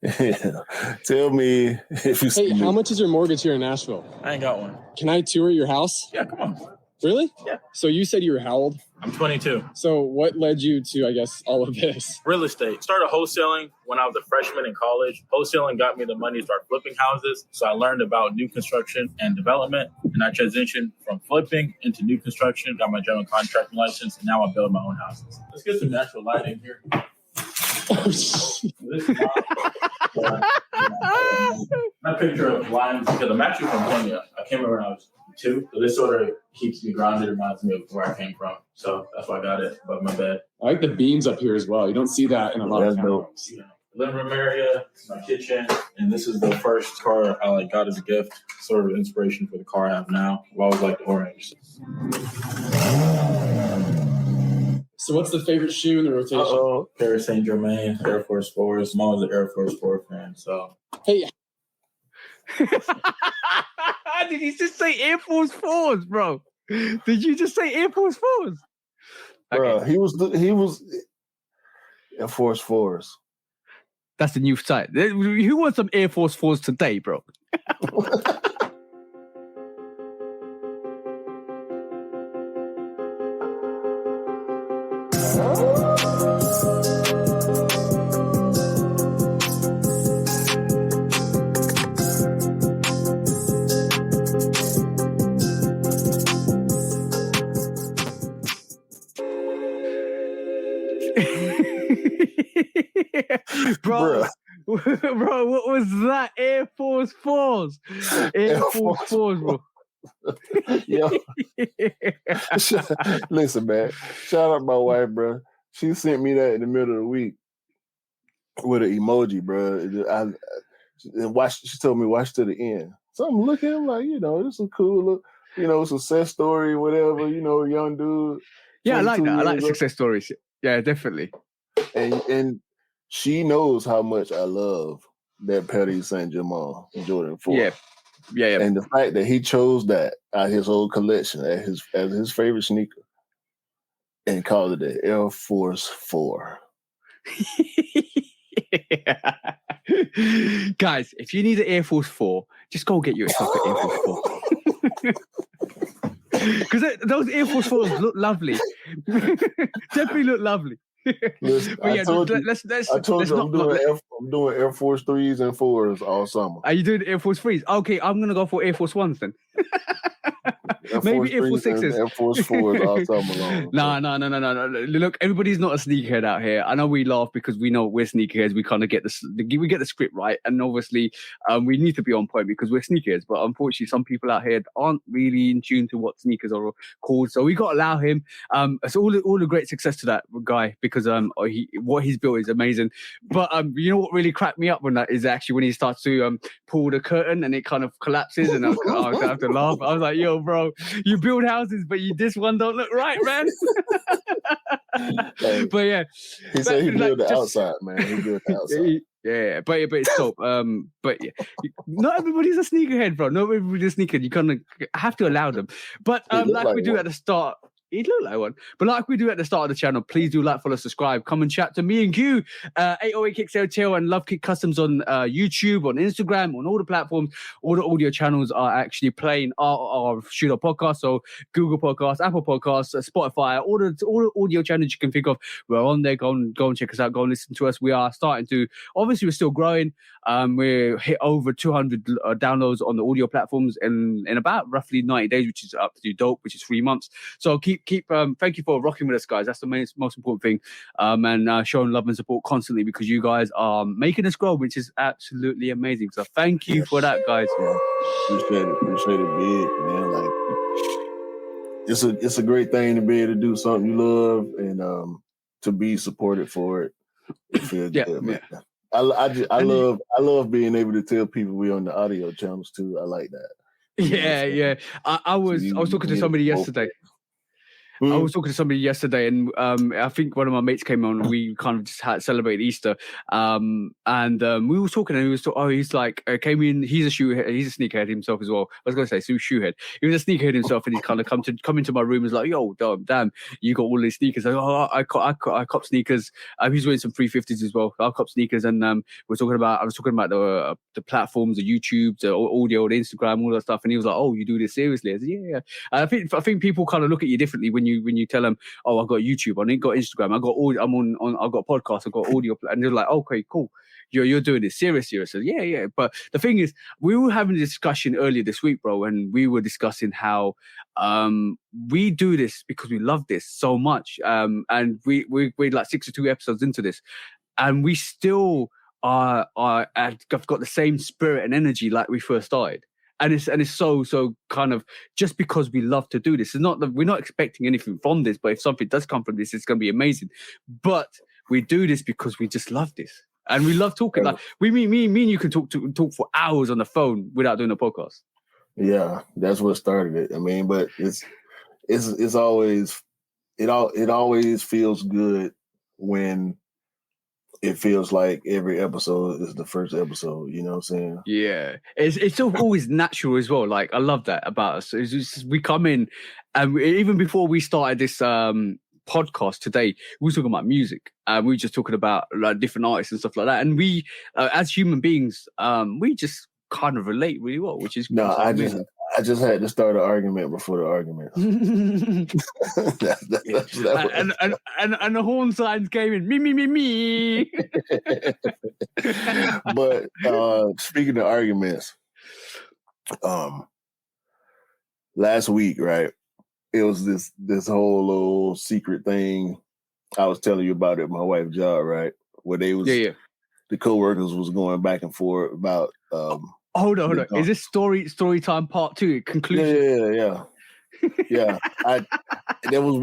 Yeah. Tell me if you. Hey, how much is your mortgage here in Nashville? I ain't got one. Can I tour your house? Yeah, come on. Really? Yeah. So you said you were how old? I'm 22. So what led you to, I guess, all of this? Real estate. Started wholesaling when I was a freshman in college. Wholesaling got me the money to start flipping houses. So I learned about new construction and development. And I transitioned from flipping into new construction, got my general contracting license, and now I build my own houses. Let's get some natural light in here. My picture of lines, because I'm actually from Kenya. I came here when I was 2. So this sort of keeps me grounded, reminds me of where I came from. So that's why I got it above my bed. I like the beams up here as well. You don't see that in a lot of homes. Yeah. Living room area, my kitchen, and this is the first car I got as a gift. Sort of inspiration for the car I have now. I've always liked orange. So what's the favorite shoe in the rotation? Paris Saint Germain, Air Force 4s. I'm always an Air Force 4 fan. So hey. Did you just say Air Force 4s, bro? Did you just say Air Force 4s? Bro, he was Air Force 4s. That's the new site. Who wants some Air Force 4s today, bro? Bro, what was that? Air Force 4s. Air Force 4s, bro. Yo. Listen, man. Shout out my wife, bro. She sent me that in the middle of the week with an emoji, bro. She told me watch to the end. So I'm looking, I'm like, this is a cool look, success story, whatever, young dude. Yeah, I like that. I like success stories. Yeah, definitely. And she knows how much I love that Paris Saint Germain Jordan 4. Yeah. And the fact that he chose that out of his whole collection as his favorite sneaker and called it the Air Force 4. Guys, if you need an Air Force 4, just go get yourself an Air Force 4. Because those Air Force 4s look lovely. Definitely look lovely. Listen, I told you I'm doing Air Force 3s and 4s all summer. Are you doing Air Force 3s? Okay, I'm going to go for Air Force 1s then. Maybe Air Force 6s. Air Force 4s all summer long. No. Look, everybody's not a sneakerhead out here. I know we laugh because we know we're sneakerheads. We kind of get the script right. And obviously, we need to be on point because we're sneakerheads. But unfortunately, some people out here aren't really in tune to what sneakers are called. So we got to allow him. It's all the great success to that guy because what he's built is amazing. But you know what really cracked me up on that is actually when he starts to pull the curtain and it kind of collapses and I have to laugh. I was like, yo, bro, you build houses, but this one don't look right, man. But yeah, he said he built the outside, man. He built the outside. Yeah, but it's dope. But yeah, not everybody's a sneakerhead, bro. Not everybody's a sneakerhead. You kind of have to allow them. But like we do at the start. He looked like one. But like we do at the start of the channel, please do like, follow, subscribe, come and chat to me and Q. 808 Kicks ATL and Love Kick Customs on YouTube, on Instagram, on all the platforms. All the audio channels are actually playing our Shooter podcast. So Google Podcasts, Apple Podcasts, Spotify, all the audio channels you can think of. We're on there. Go and check us out. Go and listen to us. We are starting to, obviously we're still growing. We're hit over 200 downloads on the audio platforms in about roughly 90 days, which is up to dope, which is 3 months. So keep thank you for rocking with us, guys. That's the most important thing. And showing love and support constantly because you guys are making us grow, which is absolutely amazing. So thank you for that, guys. Yeah. Appreciate it big, man. Like it's a great thing to be able to do something you love and to be supported for it. It feels good, man. I love being able to tell people we're on the audio channels too. I like that. Yeah. I was talking to somebody yesterday. I was talking to somebody yesterday, and I think one of my mates came on, and we kind of just had celebrated Easter. And we were talking, and he's like, came in. He's a sneakerhead himself as well. I was going to say shoehead. He was a sneakerhead himself, and he's kind of come into my room and was like, yo, damn, you got all these sneakers. Like, I cop sneakers. He's wearing some 350s as well. I cop sneakers, and I was talking about the platforms, the YouTube, the audio, the Instagram, all that stuff. And he was like, oh, you do this seriously? I said, yeah. I think people kind of look at you differently when you tell them, oh, I got YouTube, I ain't got Instagram, I got audio, I've got podcasts, I've got audio, and they're like, okay, cool. You're doing this seriously. I said, yeah. But the thing is, we were having a discussion earlier this week, bro, and we were discussing how we do this because we love this so much. And we're like 62 episodes into this, and we still have got the same spirit and energy like we first started. And it's so kind of just because we love to do this. It's not that we're not expecting anything from this, but if something does come from this, it's going to be amazing. But we do this because we just love this. And we love talking. Like me and you can talk for hours on the phone without doing a podcast. Yeah, that's what started it. I mean, but it's always it always feels good when it feels like every episode is the first episode. You know what I'm saying? Yeah, it's always natural as well. Like I love that about us. It's just, we come in, and even before we started this podcast today, we were talking about music, and we were just talking about like different artists and stuff like that. And we, as human beings, we just kind of relate really well, which is no. I just had to start an argument before the argument. And the horn signs came in. Me. But speaking of arguments, last week, right? It was this whole little secret thing I was telling you about at my wife's job, right? Where they was the coworkers was going back and forth about Hold on. Is this story time part 2 conclusion? Yeah. There was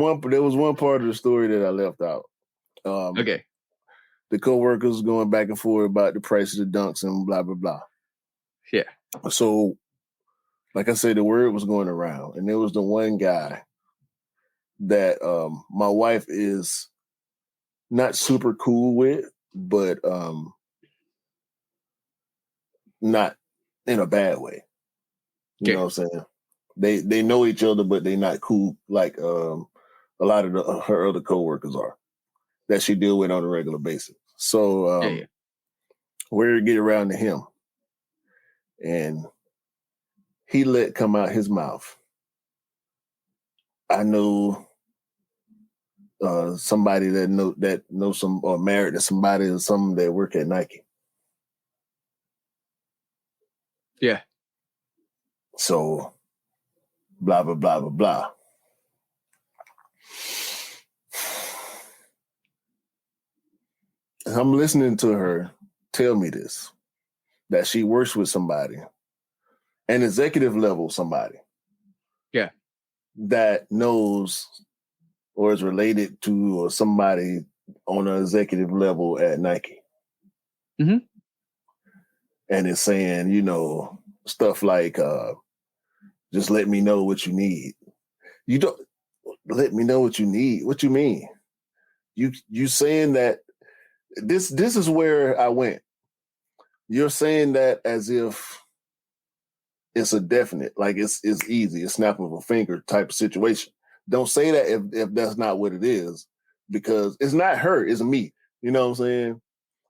one part of the story that I left out. Okay. The coworkers going back and forth about the price of the dunks and blah blah blah. Yeah. So, like I said, the word was going around, and there was the one guy that my wife is not super cool with, but not in a bad way. You know what I'm saying? They know each other, but they not cool like a lot of her other coworkers are that she deal with on a regular basis. So we're get around to him, and he let come out his mouth, I know somebody that knows some or married to somebody or something that work at Nike. Yeah. So blah blah blah blah blah. I'm listening to her tell me this, that she works with somebody, an executive level somebody. Yeah. That knows or is related to or somebody on an executive level at Nike. Mm-hmm. And it's saying, stuff like, just let me know what you need. You don't let me know what you need. What you mean? You saying that this is where I went. You're saying that as if it's a definite, like it's easy, a snap of a finger type of situation. Don't say that if that's not what it is, because it's not her, it's me. You know what I'm saying?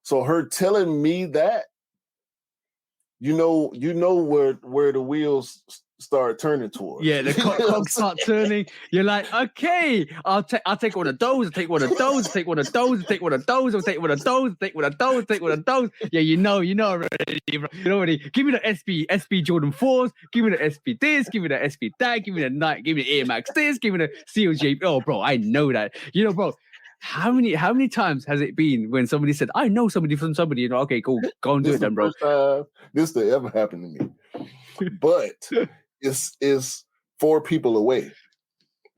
So her telling me that, you know where the wheels start turning towards. Yeah, the cogs start turning. You're like, okay, I'll take one of those, I'll take one of those, I'll take one of those, I'll take one of those, I'll take one of those, I'll take one of those, I'll take one of those. Yeah, you know already, bro. You know already. Give me the SB Jordan 4s, give me the SB this, give me the SB that, give me the Nike, give me the Air Max this, give me the COJ. Oh, bro, I know that. Bro. How many times has it been when somebody said, I know somebody from somebody, okay, cool, go and do it then, bro. First time this to ever happen to me. But it's 4 people away.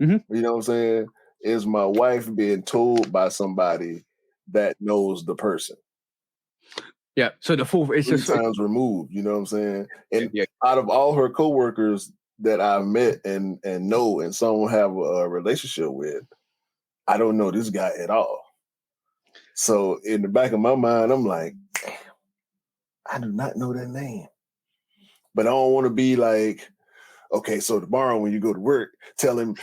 Mm-hmm. You know what I'm saying? Is my wife being told by somebody that knows the person. Yeah, so the 4th is 3 just times removed, you know what I'm saying? And yeah. out of all her coworkers that I met and know and someone have a relationship with, I don't know this guy at all. So in the back of my mind, I'm like, damn, I do not know that name. But I don't want to be like, okay, so tomorrow when you go to work, tell him.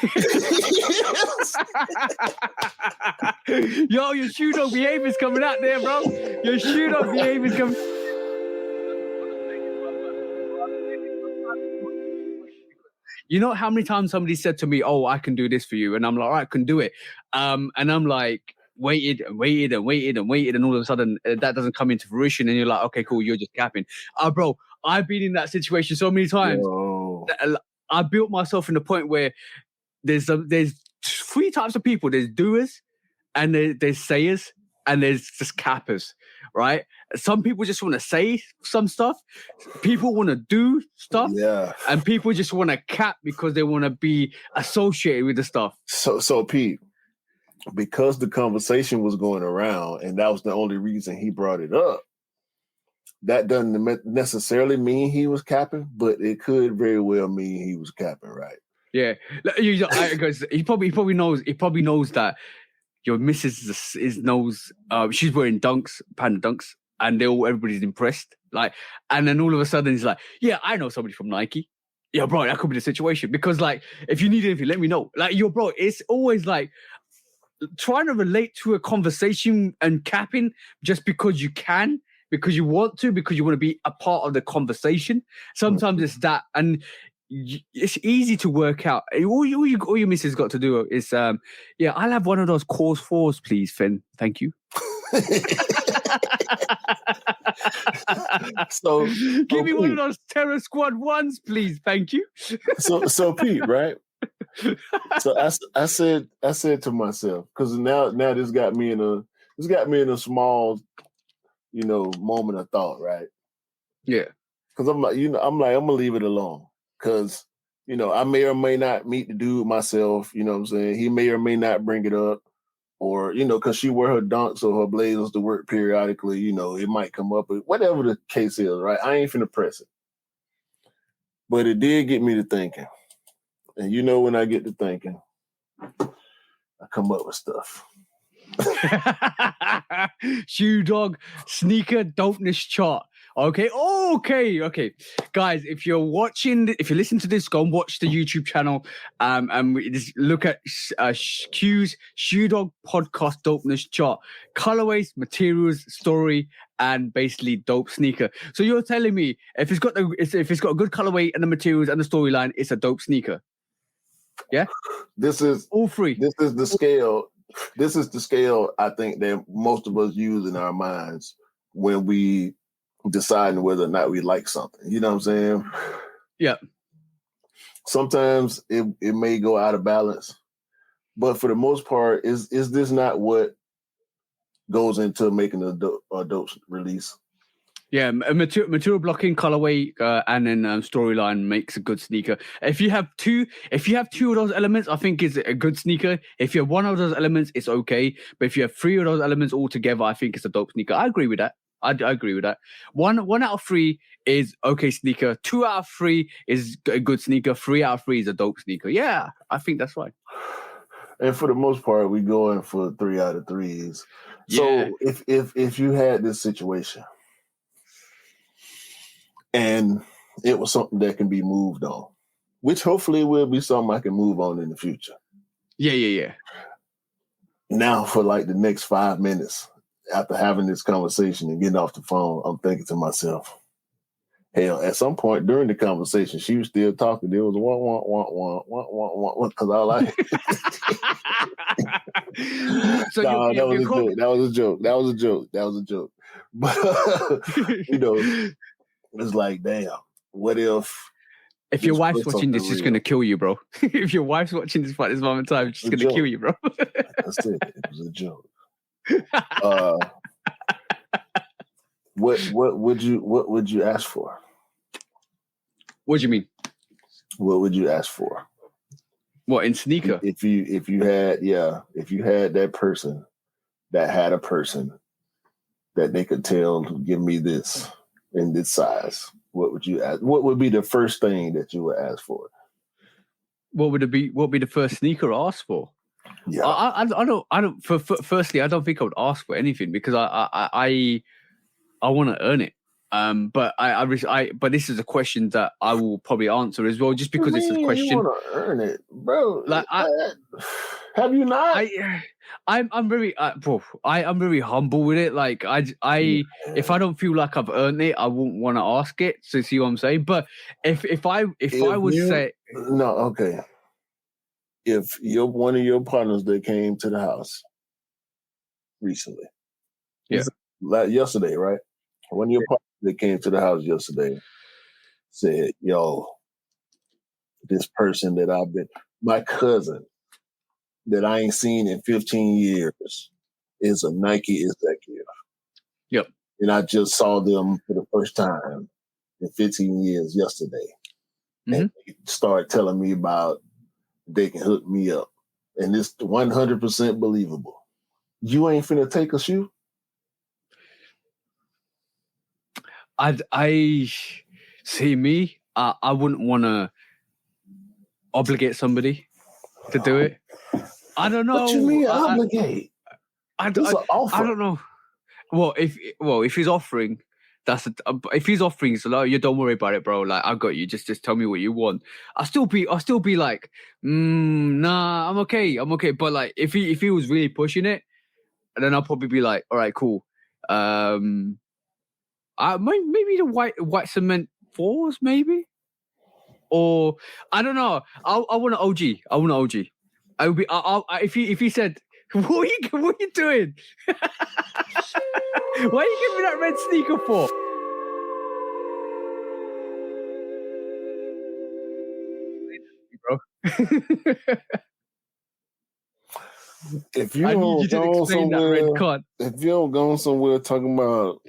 Yo, your shoe dog behavior's coming out there, bro. Your shoe dog behavior's coming. You know how many times somebody said to me, "Oh, I can do this for you," and I'm like, "All right, I can do it." And I'm like, waited, and all of a sudden that doesn't come into fruition, and you're like, "Okay, cool, you're just capping." Bro, I've been in that situation so many times. I built myself in the point where there's 3 types of people. There's doers, and there's sayers, and there's just cappers, right? Some people just want to say some stuff. People want to do stuff. Yeah. And people just want to cap because they want to be associated with the stuff. So Pete, because the conversation was going around and that was the only reason he brought it up, that doesn't necessarily mean he was capping, but it could very well mean he was capping, right? Yeah. Because he probably knows that your missus knows she's wearing dunks, panda dunks, and everybody's impressed. Like, and then all of a sudden he's like, "Yeah, I know somebody from Nike." Yeah, bro, that could be the situation. Because like, if you need anything, let me know. Like, yo, bro, it's always like trying to relate to a conversation and capping just because you can, because you want to, because you want to be a part of the conversation. Sometimes it's that, and it's easy to work out. All your missus got to do is, yeah, I'll have one of those course 4s, please, Finn. Thank you. So give me one of those Terror Squad 1s, please. Thank you. so Pete, right? So I said to myself, because now this got me in a small, moment of thought, right? Yeah. Because I'm I'm gonna leave it alone. Because, I may or may not meet the dude myself, you know what I'm saying? He may or may not bring it up. Or, because she wear her dunks or her blazers to work periodically, it might come up. Whatever the case is, right? I ain't finna press it. But it did get me to thinking. And when I get to thinking, I come up with stuff. Shoe dog sneaker dopeness chart. Okay. Guys, if you're listening to this, go and watch the YouTube channel. And we just look at Q's Shoe Dog podcast dopeness chart. Colorways, materials, story, and basically dope sneaker. So you're telling me if it's got a good colorway and the materials and the storyline, it's a dope sneaker. Yeah? This is all 3. This is the scale. This is the scale I think that most of us use in our minds when we deciding whether or not we like something. You know what I'm saying? Yeah. Sometimes it may go out of balance, but for the most part, is this not what goes into making a dope release? Yeah, material blocking, colorway, and then storyline makes a good sneaker. If you have two of those elements, I think it's a good sneaker. If you have one of those elements, it's okay. But if you have 3 of those elements all together, I think it's a dope sneaker. I agree with that. I agree with that. 1 out of 3 is okay sneaker. 2 out of 3 is a good sneaker. 3 out of 3 is a dope sneaker. Yeah, I think that's right. And for the most part, we going for 3 out of 3s. So if you had this situation and it was something that can be moved on, which hopefully will be something I can move on in the future. Yeah. Now for like the next 5 minutes after having this conversation and getting off the phone, I'm thinking to myself, hell, at some point during the conversation, she was still talking. There was a one, because all I so no, that was a joke. But it's like, damn, what if your wife's watching this, she's gonna kill you, bro. If your wife's watching this at this moment in time, she's gonna kill you, bro. That's it. It was a joke. What would you ask for? What do you mean? What would you ask for? What, in sneaker? If you had that person that had a person that they could tell, give me this in this size, what would you ask? What would be the first thing that you would ask for? what would be the first sneaker I asked for? Yeah. I don't. Firstly, I don't think I would ask for anything because I want to earn it. But but this is a question that I will probably answer as well, just because it's a question. You want to earn it, bro? Like, have you not? I'm very I'm very humble with it. Like if I don't feel like I've earned it, I won't want to ask it. So see what I'm saying? But if I was say no, okay. If you're one of your partners that came to the house recently, yesterday, right? One of your partners that came to the house yesterday said, "Yo, this person that my cousin that I ain't seen in 15 years is a Nike executive." Yep. And I just saw them for the first time in 15 years yesterday. Mm-hmm. And they started telling me about they can hook me up. And it's 100% believable. You ain't finna take a shoe? I see me. I wouldn't want to obligate somebody to do it. I don't know. What you mean obligate? I don't know. Well, if he's offering, if he's offering, so like, you don't worry about it, bro. Like, I got you. Just tell me what you want. I'll still be like, nah, I'm okay. But like, if he was really pushing it, then I'll probably be like, all right, cool. Maybe the white cement 4s, maybe, or I don't know. I want an OG. I would be. If he said, what are you doing? Why are you giving me that red sneaker for? Bro. If you don't go somewhere talking about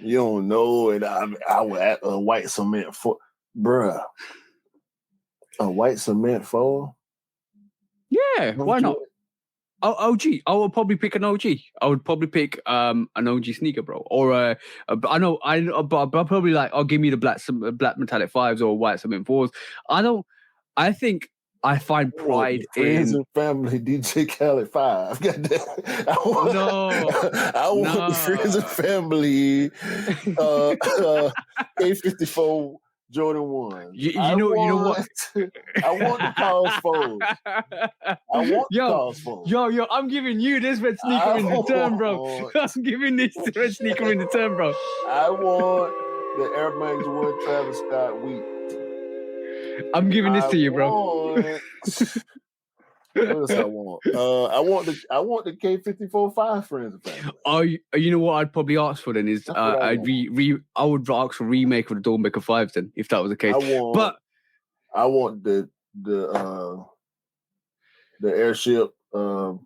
you don't know it, I would add a white cement for, bruh. A white cement 4? Yeah, why not? OG. I would probably pick an OG. I would probably pick an OG sneaker, bro. Or but probably like, I'll give me the black metallic 5s or white cement 4s. I think I find pride Friends in and family DJ Khaled 5. I want the Friends and Family K54 Jordan 1. You know what? I want the Cause 4s. I want the Cause 4s. Yo, I'm giving you this red sneaker in return, bro. I'm giving this red sneaker in return, bro. I want the Air Max 1 Travis Scott Wheat. I'm giving this to you, bro. What else I want? I want the K54 5 Friends and Family. Oh, you know what I'd probably ask for then is I would ask for a remake of the Dawnmaker 5s then, if that was the case. I want the Airship Friends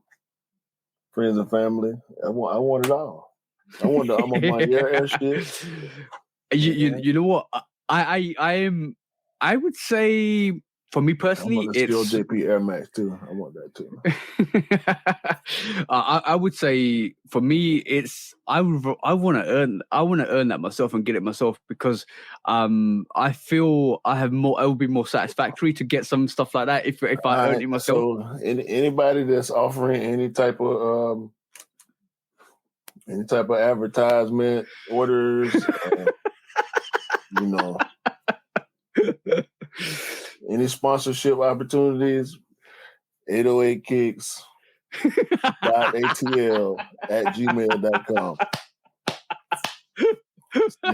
and Family. I want it all. I want the I'm on my Airship. You know what? I would say, for me personally, it's still JP Air Max too. I want that too. I would say for me, it's I want to earn that myself and get it myself, because I feel I have more. It would be more satisfactory to get some stuff like that if I earn it myself. So anybody that's offering any type of advertisement orders, any sponsorship opportunities, 808 Kicks .atl @gmail.com.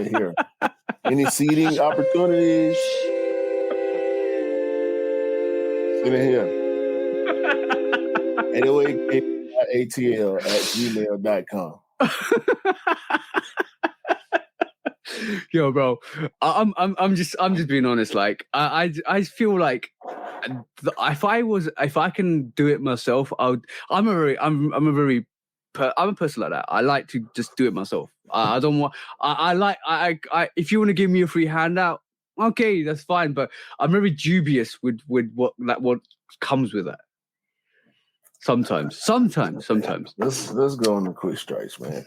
Here. Any seating opportunities? Send it here. 808 Kicks .atl @gmail.com. Yo, bro, I'm just being honest. Like, I feel like if I can do it myself, I'm a person like that. I like to just do it myself. I don't want. If you want to give me a free handout, okay, that's fine. But I'm very dubious with what comes with that. Sometimes. Let's go on the quick strikes, man.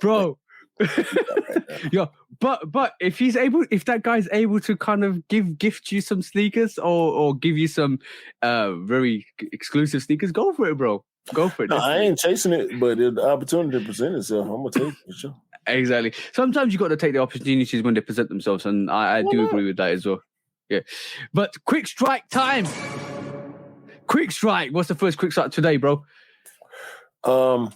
Bro. Yo, But if that guy's able to kind of gift you some sneakers or give you some very exclusive sneakers, go for it, bro. Go for it. No, I ain't chasing it, but if the opportunity presents itself, I'm gonna take it for sure. Exactly. Sometimes you got to take the opportunities when they present themselves, and I do agree with that as well. Yeah. But quick strike time. Quick strike. What's the first quick strike today, bro? One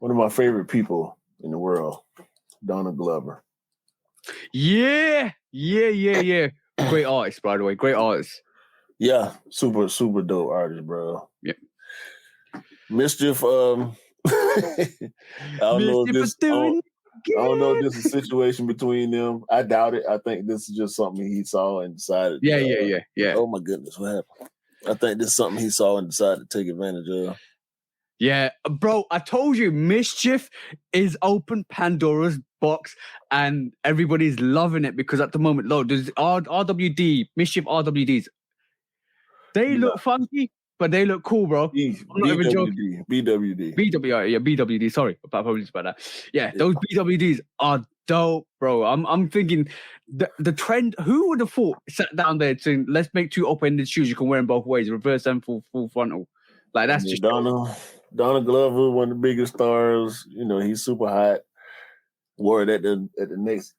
of my favorite people in the world, Donna Glover. Yeah. Great artist, by the way. Great artist. Yeah, super dope artist, bro. Yeah. Mischief. I don't know if this is a situation between them. I doubt it. I think this is just something he saw and decided. Yeah. Oh my goodness, what happened? I think this is something he saw and decided to take advantage of. Yeah, bro, I told you, Mischief is open Pandora's box and everybody's loving it because at the moment, there's RWD, Mischief RWDs. They look funky, but they look cool, bro. BWD. BWD, sorry. Apologies about that. Yeah, those BWDs are dope, bro. I'm thinking the trend, who would have thought sat down there saying, let's make 2 open-ended shoes, you can wear them both ways, reverse and full frontal. Like, that's just Donna Glover, one of the biggest stars. You know, he's super hot. Wore it at the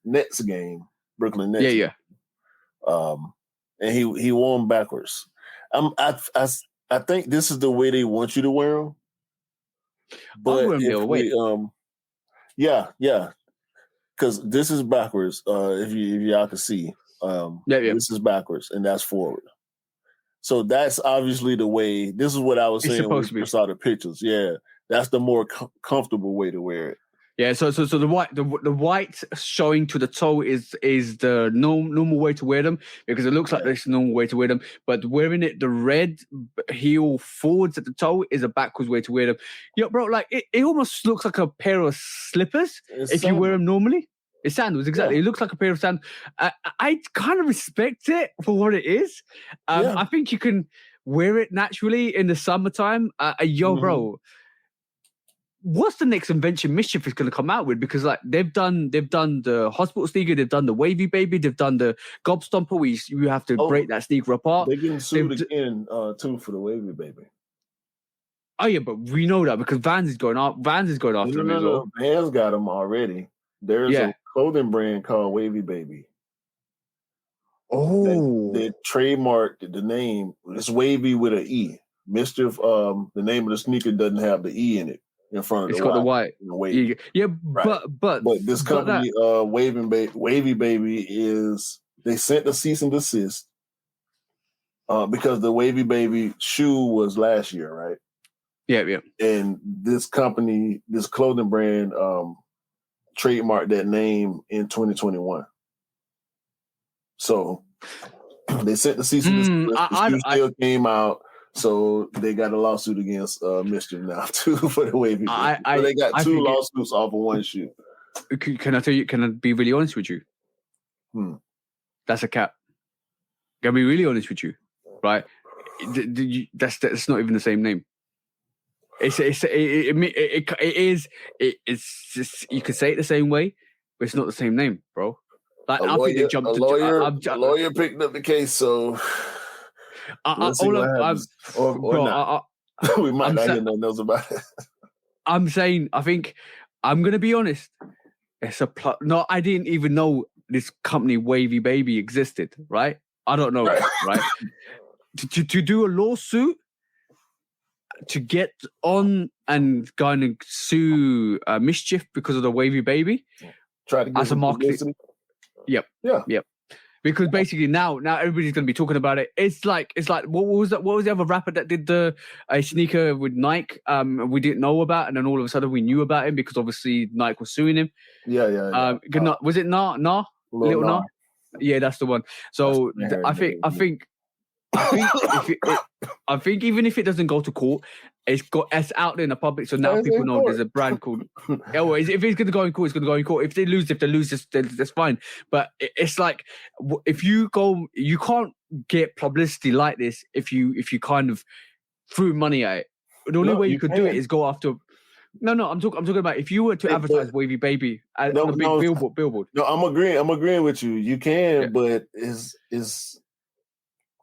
Nets game, Brooklyn Nets. Yeah. And he wore them backwards. I think this is the way they want you to wear them. But yeah, because this is backwards. If y'all can see, this is backwards and that's forward. So that's obviously the way. This is what I was saying when we saw the pictures. Yeah, that's the more comfortable way to wear it. Yeah, so the white showing to the toe is the normal way to wear them because it looks like there's a normal way to wear them. But wearing it, the red heel forwards at the toe is a backwards way to wear them. Yeah, bro, like it almost looks like a pair of slippers if you wear them normally. It's sandals, exactly. Yeah. It looks like a pair of sandals. I kind of respect it for what it is. I think you can wear it naturally in the summertime. Bro. What's the next invention Mischief is going to come out with? Because like they've done the hospital sneaker, they've done the wavy baby, they've done the gob stomper where you have to break that sneaker apart. They're getting sued again too for the wavy baby. Oh yeah, but we know that because Vans is going after them as well. Vans got them already. There's a clothing brand called Wavy Baby. Oh, they trademarked the name. It's Wavy with an E. Mischief. The name of the sneaker doesn't have the E in it. In front of it's got the white. Yeah, right. but this company, Wavy Baby, they sent a cease and desist because the Wavy Baby shoe was last year, right? Yeah. And this company, this clothing brand, trademarked that name in 2021. So they sent the cease and desist. The shoe still came out. So they got a lawsuit against Mischief now too for the wavy. So they got 2 lawsuits off of one shoe. Can I tell you? Can I be really honest with you? That's a cap. Can I be really honest with you? Right? That's not even the same name. It is. Just, you could say it the same way, but it's not the same name, bro. Like I think they jumped. A lawyer picked up the case, so. We might not hear nothing else about it. I'm saying, I think, I'm going to be honest. It's a plot. No, I didn't even know this company Wavy Baby existed, right? I don't know, right? To do a lawsuit, to get on and go and sue Mischief because of the Wavy Baby. Try to get as a marketing. Yep. Because basically now everybody's going to be talking about it. It's like what was that? What was the other rapper that did a sneaker with Nike? We didn't know about, and then all of a sudden we knew about him because obviously Nike was suing him. Yeah. Was it Nah? Little Nah? Yeah, that's the one. So I think even if it doesn't go to court, it's out there in the public. So now people know there's a brand called. If it's going to go in court, it's going to go in court. If they lose, that's fine. But it's like if you can't get publicity like this if you kind of threw money at it. The only way you could do it is go after. No, I'm talking about if you were to advertise Wavy Baby on a big billboard. No, I'm agreeing with you. You can, but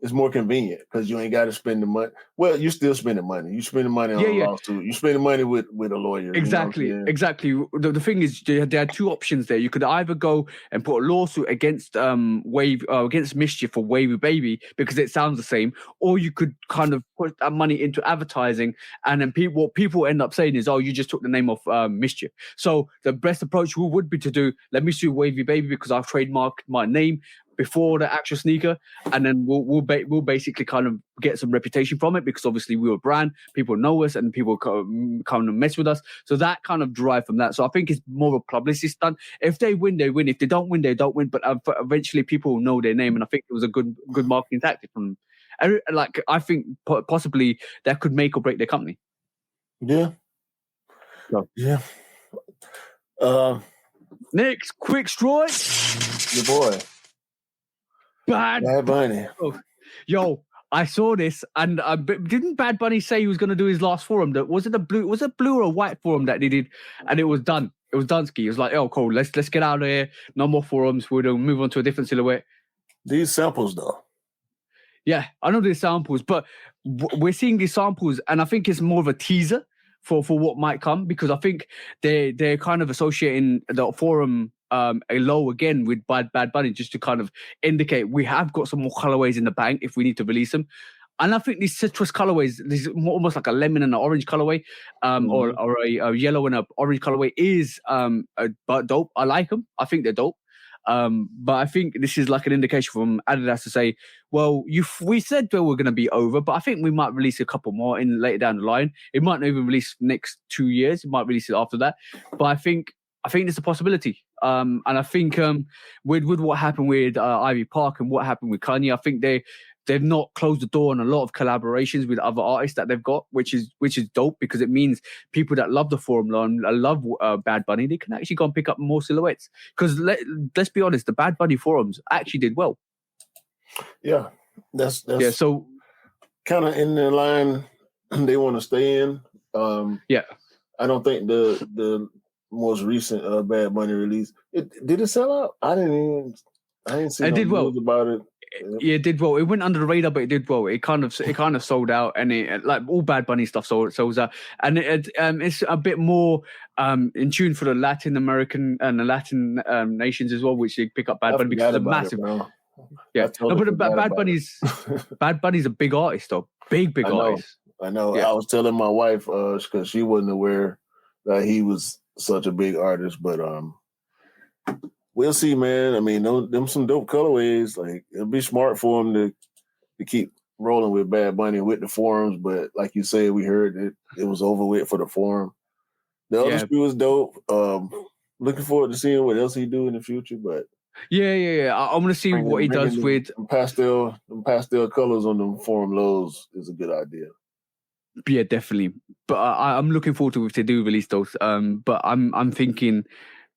it's more convenient because you ain't got to spend the money. Well, you still spending money. You spending money on a lawsuit. You spending money with a lawyer. Exactly. The thing is, there are two options there. You could either go and put a lawsuit against against Mischief for Wavy Baby because it sounds the same, or you could kind of put that money into advertising, and then what people end up saying is, "Oh, you just took the name off Mischief." So the best approach would be to do, let me sue Wavy Baby because I've trademarked my name before the actual sneaker, and then we'll basically kind of get some reputation from it because obviously we're a brand, people know us, and people kind of mess with us. So that kind of derived from that. So I think it's more of a publicity stunt. If they win, they win. If they don't win, they don't win. But eventually, people will know their name, and I think it was a good marketing tactic from them. Like I think possibly that could make or break their company. Yeah. So. Yeah. Next, quick strike. Your boy. Bad Bunny. Yo, I saw this, and didn't Bad Bunny say he was going to do his last forum? Was it blue or a white forum that they did? And it was done. It was done. Ski. It was like, oh, cool. Let's get out of here. No more forums. We'll move on to a different silhouette. These samples, though. Yeah, I know these samples, but we're seeing these samples, and I think it's more of a teaser for what might come because I think they're kind of associating the forum a low again with Bad Bunny just to kind of indicate we have got some more colorways in the bank if we need to release them. And I think these citrus colorways, this almost like a lemon and an orange colorway, or a yellow and an orange colorway is dope. I like them. I think they're dope. But I think this is like an indication from Adidas to say, well, we said they were going to be over, but I think we might release a couple more in later down the line. It might not even release next 2 years. It might release it after that. But I think there's a possibility. And I think with what happened with Ivy Park and what happened with Kanye, I think they've not closed the door on a lot of collaborations with other artists that they've got, which is dope because it means people that love the forum and love Bad Bunny, they can actually go and pick up more silhouettes. Because let's be honest, the Bad Bunny forums actually did well. Yeah, that's so kind of in the line they want to stay in. I don't think the most recent Bad Bunny release did it sell out? I didn't see no news about it. Yeah, it did well. It went under the radar, but it did well. It kind of sold out, and it like all Bad Bunny stuff sells out, and it's a bit more in tune for the Latin American and the Latin nations as well, which they pick up Bad Bunny because they're massive. But Bad Bunny's a big artist, though. Big artist. I know. Yeah. I was telling my wife because she wasn't aware that he was such a big artist, but we'll see, man. I mean, them some dope colorways. Like it'll be smart for him to keep rolling with Bad Bunny with the forums, but like you said, we heard it was over with for the forum. The other shoe was dope. Looking forward to seeing what else he do in the future, but yeah. I'm gonna see what he does with pastel colors on them forum lows is a good idea. Yeah, definitely. But I'm looking forward to if they do release those. But I'm thinking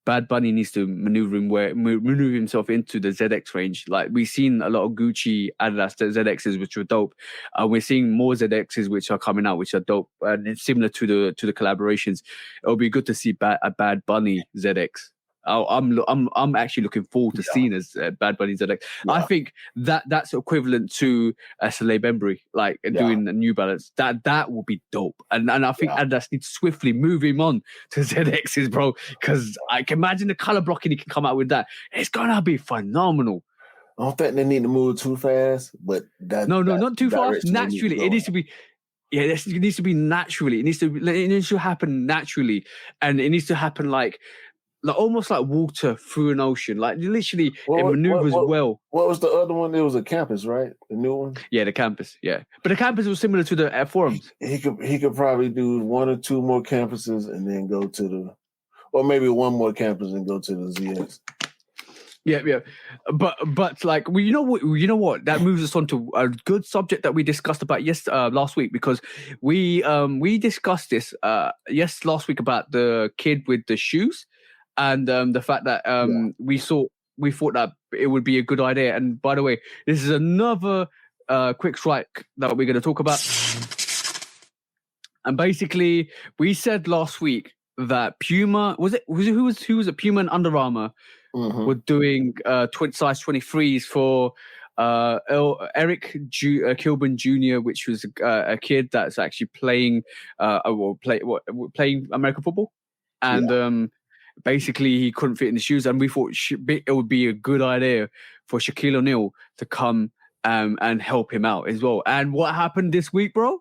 Bad Bunny needs to maneuver himself into the ZX range. Like we've seen a lot of Gucci, Adidas ZXs, which are dope. We're seeing more ZXs which are coming out, which are dope, and it's similar to the collaborations. It'll be good to see a Bad Bunny ZX. I'm actually looking forward to seeing as Bad Bunny ZX. Yeah. I think that's equivalent to a Soleil Bembury, like doing a New Balance. That will be dope, and I think Adidas needs to swiftly move him on to ZXs, bro. Because I can imagine the color blocking he can come out with that. It's gonna be phenomenal. I don't think they need to move too fast, but not too fast. Naturally, it needs to be. Yeah, it needs to be naturally. It needs to happen naturally, and it needs to happen like almost like water through an ocean. Like literally, it maneuvers well. What was the other one? It was a Campus, right? The new one. Yeah, the Campus. Yeah, but the Campus was similar to the forums. He could probably do one or two more campuses and then go to or maybe one more campus and go to the ZX. Yeah, but like you know what? That moves us on to a good subject that we discussed about last week because we discussed this last week about the kid with the shoes. And the fact that we thought that it would be a good idea. And by the way, this is another quick strike that we're going to talk about. And basically, we said last week that Puma who was it? Puma and Under Armour were doing size 23s for Eric Kilburn Jr., which was a kid that's actually playing playing American football, and basically he couldn't fit in the shoes, and we thought it would be a good idea for Shaquille O'Neal to come and help him out as well. And what happened this week, bro?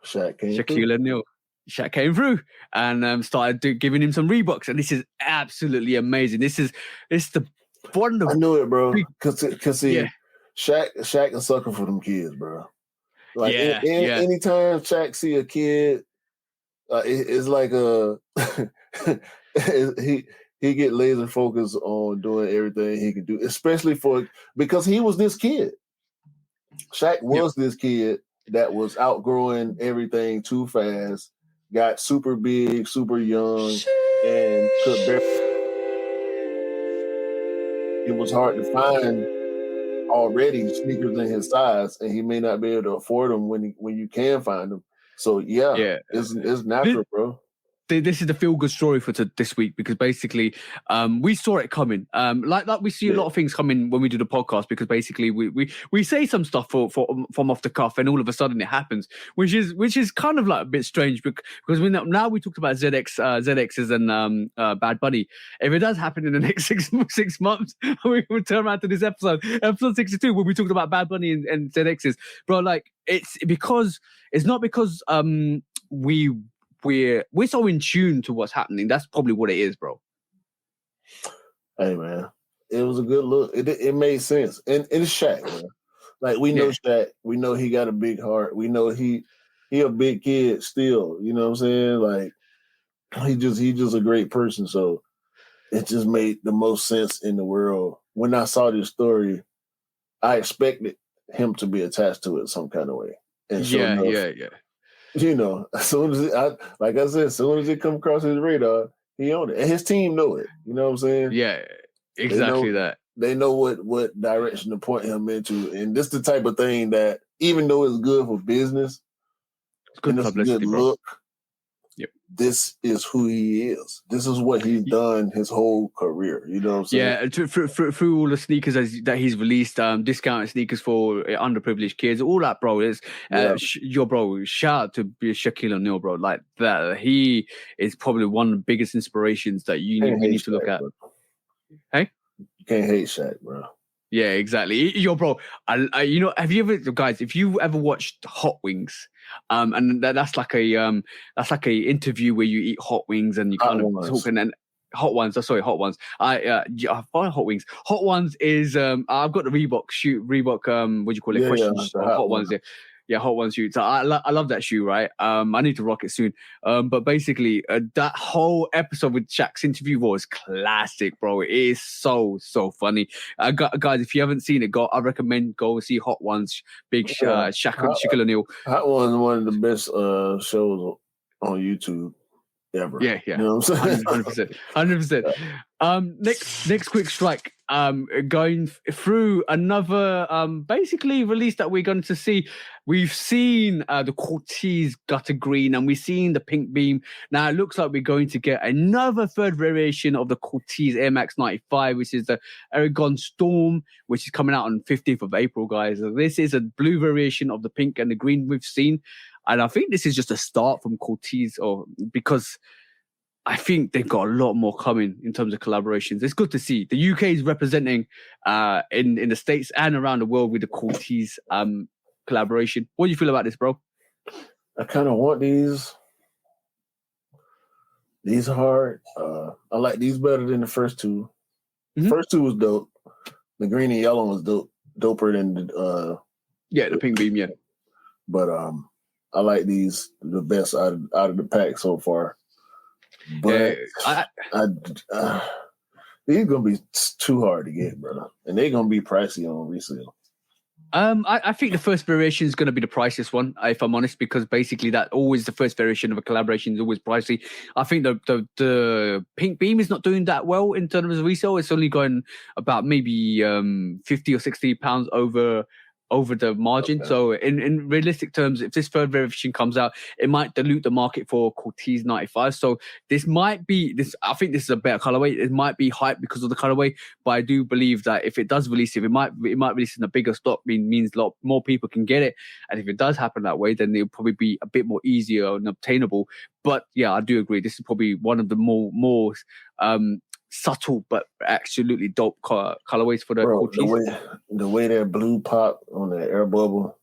Shaquille O'Neal. Shaq came through and started giving him some Reeboks, and this is absolutely amazing. This is the one of I knew it, bro. Cause see, Shaq a sucker for them kids, bro. Like anytime Shaq see a kid, it's like he get laser focused on doing everything he can do, especially because he was this kid. Shaq was this kid that was outgrowing everything too fast, got super big, super young, and could barely. It was hard to find already sneakers in his size, and he may not be able to afford them when you can find them. So it's natural, bro. This is the feel-good story for this week, because basically we saw it coming. Like we see a lot of things coming when we do the podcast, because basically we say some stuff from off the cuff, and all of a sudden it happens, which is kind of like a bit strange, because now we talked about ZXs and Bad Bunny. If it does happen in the next six months, we will turn around to this episode 62, where we talked about Bad Bunny and ZXs, bro. Like it's not because we're so in tune to what's happening. That's probably what it is, bro. Hey, man, it was a good look. It made sense, and it's Shaq, man. Like we know Shaq, we know he got a big heart. We know he a big kid still. You know what I'm saying? Like he just a great person. So it just made the most sense in the world. When I saw this story, I expected him to be attached to it some kind of way. And yeah. You know, as soon as it come across his radar, he owned it, and his team know it. You know what I'm saying? Yeah, exactly that. They know what direction to point him into, and this is the type of thing that, even though it's good for business, it's good publicity, bro. Look, this is who he is. This is what he's done his whole career. You know what I'm saying? Yeah, through all the sneakers that he's released, discounted sneakers for underprivileged kids, all that, bro. Is bro. Shout out to Shaquille O'Neal, bro. Like that, he is probably one of the biggest inspirations that we need to look at. Bro. Hey, you can't hate Shaq, bro. Yeah, exactly. Bro, have you ever, guys, if you ever watched Hot Wings, and that's like a interview where you eat hot wings and you kind of talk, and then Hot Ones. Hot Ones. I find Hot Wings. Hot Ones is I've got the Reebok, what do you call it? Questions. Hot Ones. Yeah, Hot Ones shoe. So I love that shoe, right? I need to rock it soon. But basically, that whole episode with Shaq's interview was classic, bro. It is so funny. Guys, if you haven't seen it, I recommend go see Hot Ones. Big Shaquille O'Neal. Hot Ones is one of the best shows on YouTube ever. Yeah. You know what I'm saying? 100%. Next quick strike. Going through another basically release that we're going to see. We've seen the Cortez gutter green, and we've seen the pink beam. Now it looks like we're going to get another third variation of the Cortez Air Max 95, which is the Aragon Storm, which is coming out on 15th of April, guys. So this is a blue variation of the pink and the green we've seen, and I think this is just a start from Cortez, because I think they've got a lot more coming in terms of collaborations. It's good to see. The UK is representing in the States and around the world with the Cortez collaboration. What do you feel about this, bro? I kind of want these. These are hard. I like these better than the first two. The first two was dope. The green and yellow was doper than the pink beam, yeah. But I like these the best out of the pack so far. But these gonna be too hard to get, brother, and they're gonna be pricey on resale. I think the first variation is going to be the priciest one, if I'm honest, because basically that always the first variation of a collaboration is always pricey. I think the pink beam is not doing that well in terms of resale. It's only going about maybe £50 or £60 over over the margin. Okay. So in realistic terms, if this third verification comes out, it might dilute the market for Cortez 95. So this might be this. I think this is a better colorway. It might be hype because of the colorway, but I do believe that if it does release, it might release in a bigger stock. Means a lot more people can get it, and if it does happen that way, then it'll probably be a bit more easier and obtainable. But yeah, I do agree. This is probably one of the more subtle but absolutely dope colorways for the Cortez. The way that blue pop on that air bubble,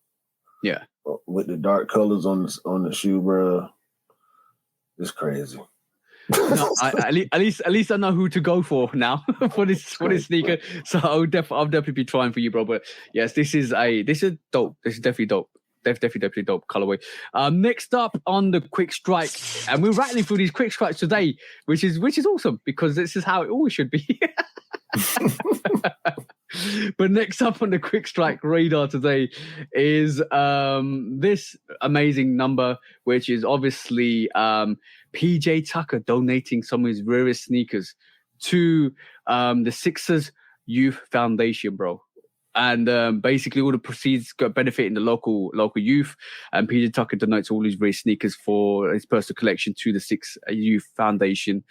yeah, with the dark colors on the shoe, bro, it's crazy. No, at least I know who to go for now for this sneaker. So I'll definitely be trying for you, bro. But yes, this is dope. This is definitely dope. Definitely dope colorway. Next up on the quick strike, and we're rattling through these quick strikes today, which is awesome because this is how it always should be. But next up on the quick strike radar today is this amazing number, which is obviously PJ Tucker donating some of his rarest sneakers to the Sixers Youth Foundation, bro. And basically all the proceeds go benefiting the local youth. And PJ Tucker donates all his rare sneakers for his personal collection to the Sixers Youth Foundation.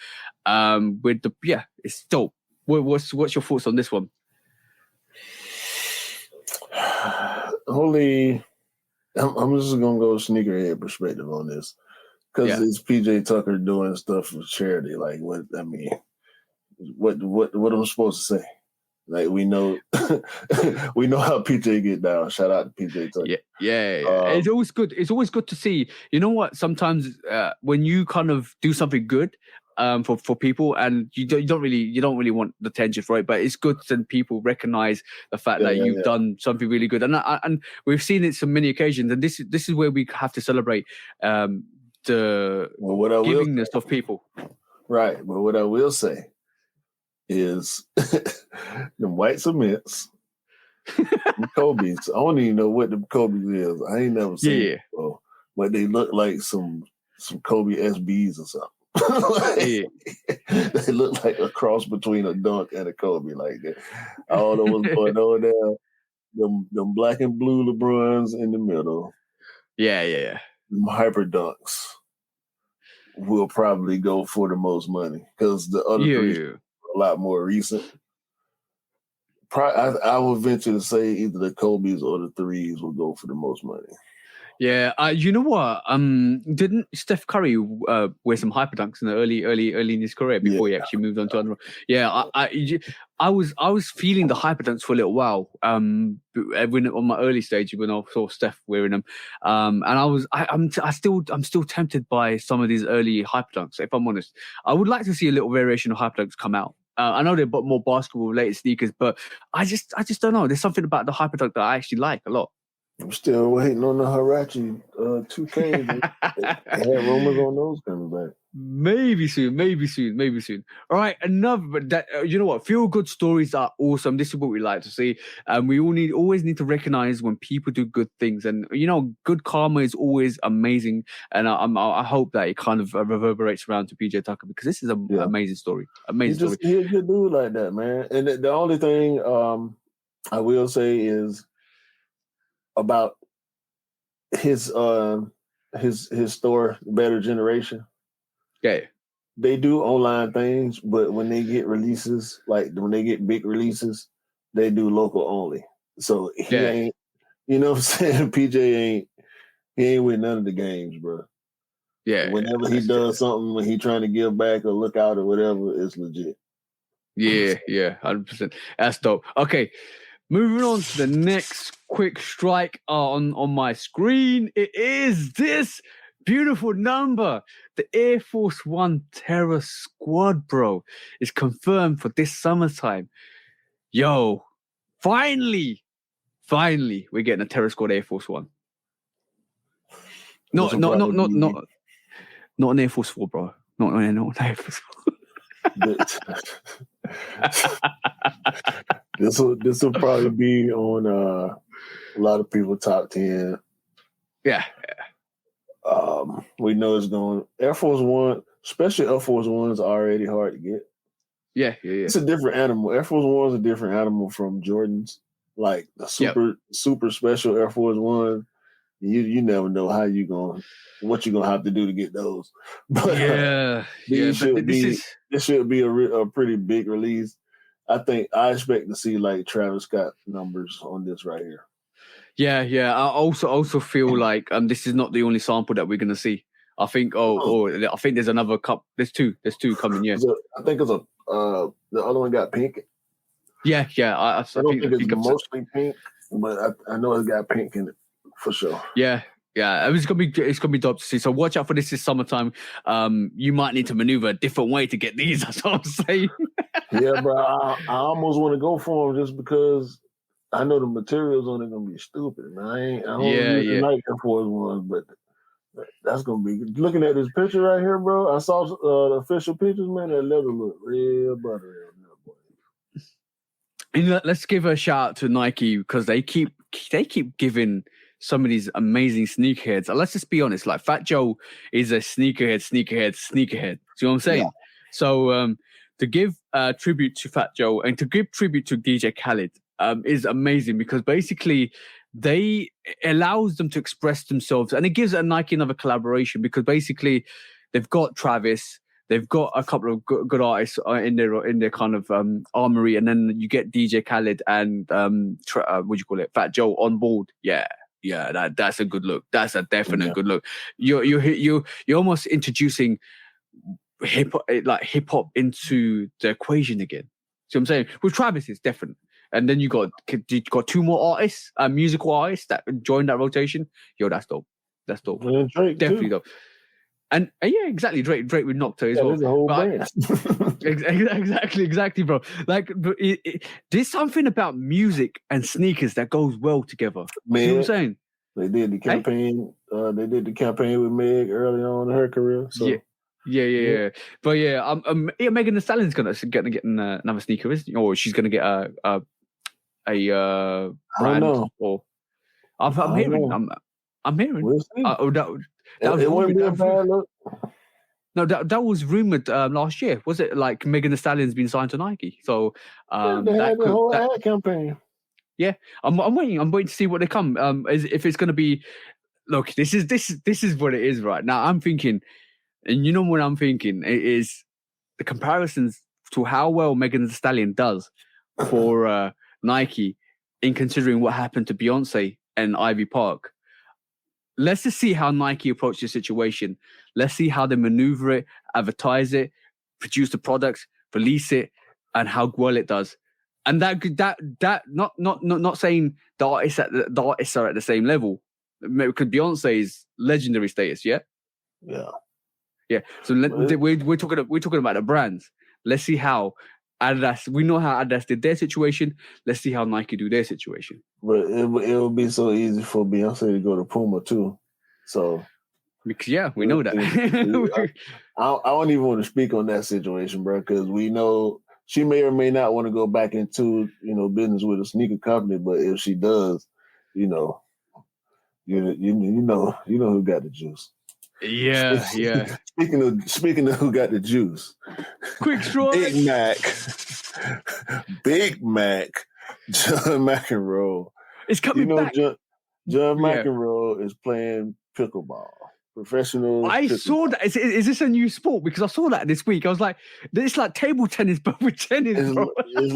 It's dope. What's your thoughts on this one? I'm just gonna go sneakerhead perspective on this because it's PJ Tucker doing stuff for charity. Like, what I mean, what I'm supposed to say? Like, we know how PJ get down. Shout out to PJ Tucker. Yeah. It's always good. It's always good to see. You know what? Sometimes when you kind of do something good for people, and you don't really want the attention for it, but it's good that people recognize the fact that you've done something really good. And we've seen it on many occasions. And this is where we have to celebrate the givingness of people. Right, but what I will say is the white cements, the Kobe's. I don't even know what the Kobe's is. I ain't never seen it before, but they look like some Kobe SBs or something. They look like a cross between a Dunk and a Kobe. Like that. I don't know what's going on there. Them black and blue LeBrons in the middle. Yeah. Them hyper Dunks will probably go for the most money because the other three are a lot more recent. I would venture to say either the Kobe's or the threes will go for the most money. Yeah, you know what? Didn't Steph Curry wear some hyper dunks in the early in his career before he actually moved on to other? Yeah, I was feeling the hyper dunks for a little while. On my early stage when I saw Steph wearing them, and I'm still tempted by some of these early hyper dunks. If I'm honest, I would like to see a little variation of hyper dunks come out. I know they're more basketball related sneakers, but I just don't know. There's something about the hyper dunk that I actually like a lot. I'm still waiting on the Harachi 2K. I had rumors on those coming back. Maybe soon. All right, but that you know what? Feel good stories are awesome. This is what we like to see, and we always need to recognize when people do good things, and good karma is always amazing. And I hope that it kind of reverberates around to PJ Tucker because this is an amazing story. He's a good dude like that, man. And the only thing I will say is about his store, Better Generation. Yeah. They do online things, but when they get releases, like when they get big releases, they do local only. So he ain't, you know what I'm saying? PJ ain't with none of the games, bro. Yeah. Whenever he does something, when he trying to give back or look out or whatever, it's legit. Yeah, 100%. That's dope. Okay. Moving on to the next quick strike on my screen. It is this beautiful number. The Air Force One Terror Squad, bro, is confirmed for this summertime. Yo, finally, we're getting a Terror Squad Air Force One. Not an Air Force 4, bro. Not an Air Force 4. This will probably be on a lot of people's top 10. Yeah. We know it's going Air Force One, especially Air Force One's already hard to get. Yeah. It's a different animal. Air Force One's a different animal from Jordans. like the super special Air Force One. You never know what you're gonna have to do to get those. But this should be a pretty big release. I expect to see like Travis Scott numbers on this right here. Yeah. I also feel like this is not the only sample that we're gonna see. I think I think there's another cup. There's two coming. Yeah, I think it's the other one got pink. Yeah. I don't think it's mostly pink, but I know it's got pink in it for sure. Yeah. It's gonna be dope to see. So watch out for this summertime. You might need to maneuver a different way to get these. That's what I'm saying. Yeah, bro. I almost want to go for them just because I know the materials on it gonna be stupid. Man. I don't use the Nike Air Force ones, but that's gonna be looking at this picture right here, bro. I saw the official pictures, man. That leather look real buttery on that boy. And let's give a shout out to Nike because they keep giving some of these amazing sneakerheads. Let's just be honest, like Fat Joe is a sneakerhead. See what I'm saying? Yeah. So to give tribute to Fat Joe and to give tribute to DJ Khaled is amazing because basically it allows them to express themselves and it gives Nike another collaboration because basically they've got Travis, they've got a couple of good artists in their kind of armory, and then you get DJ Khaled and Fat Joe on board. Yeah, that's a good look. That's a definite good look. You're almost introducing hip hop into the equation again. See what I'm saying? With Travis, it's different. And then you got two more artists, musical artists that joined that rotation. Yo, that's dope. That's dope. And Drake definitely too. Dope. And yeah, exactly. Drake with Nocta as well. There's a whole band. Exactly, bro. Like, there's something about music and sneakers that goes well together. Man, see what I'm saying? They did the campaign. They did the campaign with Meg early on in her career. So. Yeah. But Megan Thee Stallion's gonna get another sneaker, isn't she? Or she's gonna get a brand. I don't know. Or I'm hearing. We'll see. That was it wouldn't be a bad look. No, that was rumored last year. Was it like Megan Thee Stallion's been signed to Nike? So they had the whole ad campaign. Yeah, I'm waiting. I'm waiting to see what they come. If it's going to be, look, this is what it is right now. I'm thinking, and you know what I'm thinking, it is the comparisons to how well Megan Thee Stallion does for Nike, in considering what happened to Beyonce and Ivy Park. Let's just see how Nike approach the situation. Let's see how they maneuver it, advertise it, produce the products, release it, and how well it does. And that not saying the artists are at the same level, because Beyonce is legendary status, yeah. So we're talking about the brands. Let's see how Adidas. We know how Adidas did their situation. Let's see how Nike do their situation. But it would be so easy for Beyonce to go to Puma too. So because we know that. I don't even want to speak on that situation, bro, because we know she may or may not want to go back into business with a sneaker company. But if she does, you know who got the juice. Yeah. Speaking of who got the juice, quick straw. Big Mac, John McEnroe. It's coming back. John McEnroe is playing pickleball, professional. I saw that. Is this a new sport? Because I saw that this week. I was like, it's like table tennis, but with tennis. It's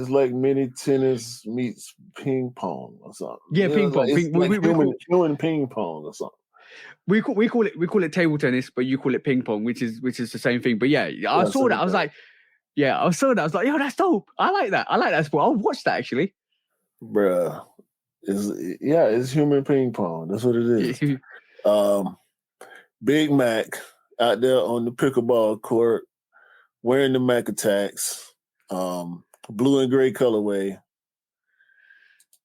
like mini tennis meets ping pong or something. Yeah, ping pong. Human ping pong or something. We call it table tennis, but you call it ping pong, which is the same thing. But I saw that. I was like, I saw that. I was like, yo, that's dope. I like that. I like that sport. I'll watch that actually. Bruh. It's human ping pong. That's what it is. Big Mac out there on the pickleball court, wearing the Mac Attacks, blue and gray colorway.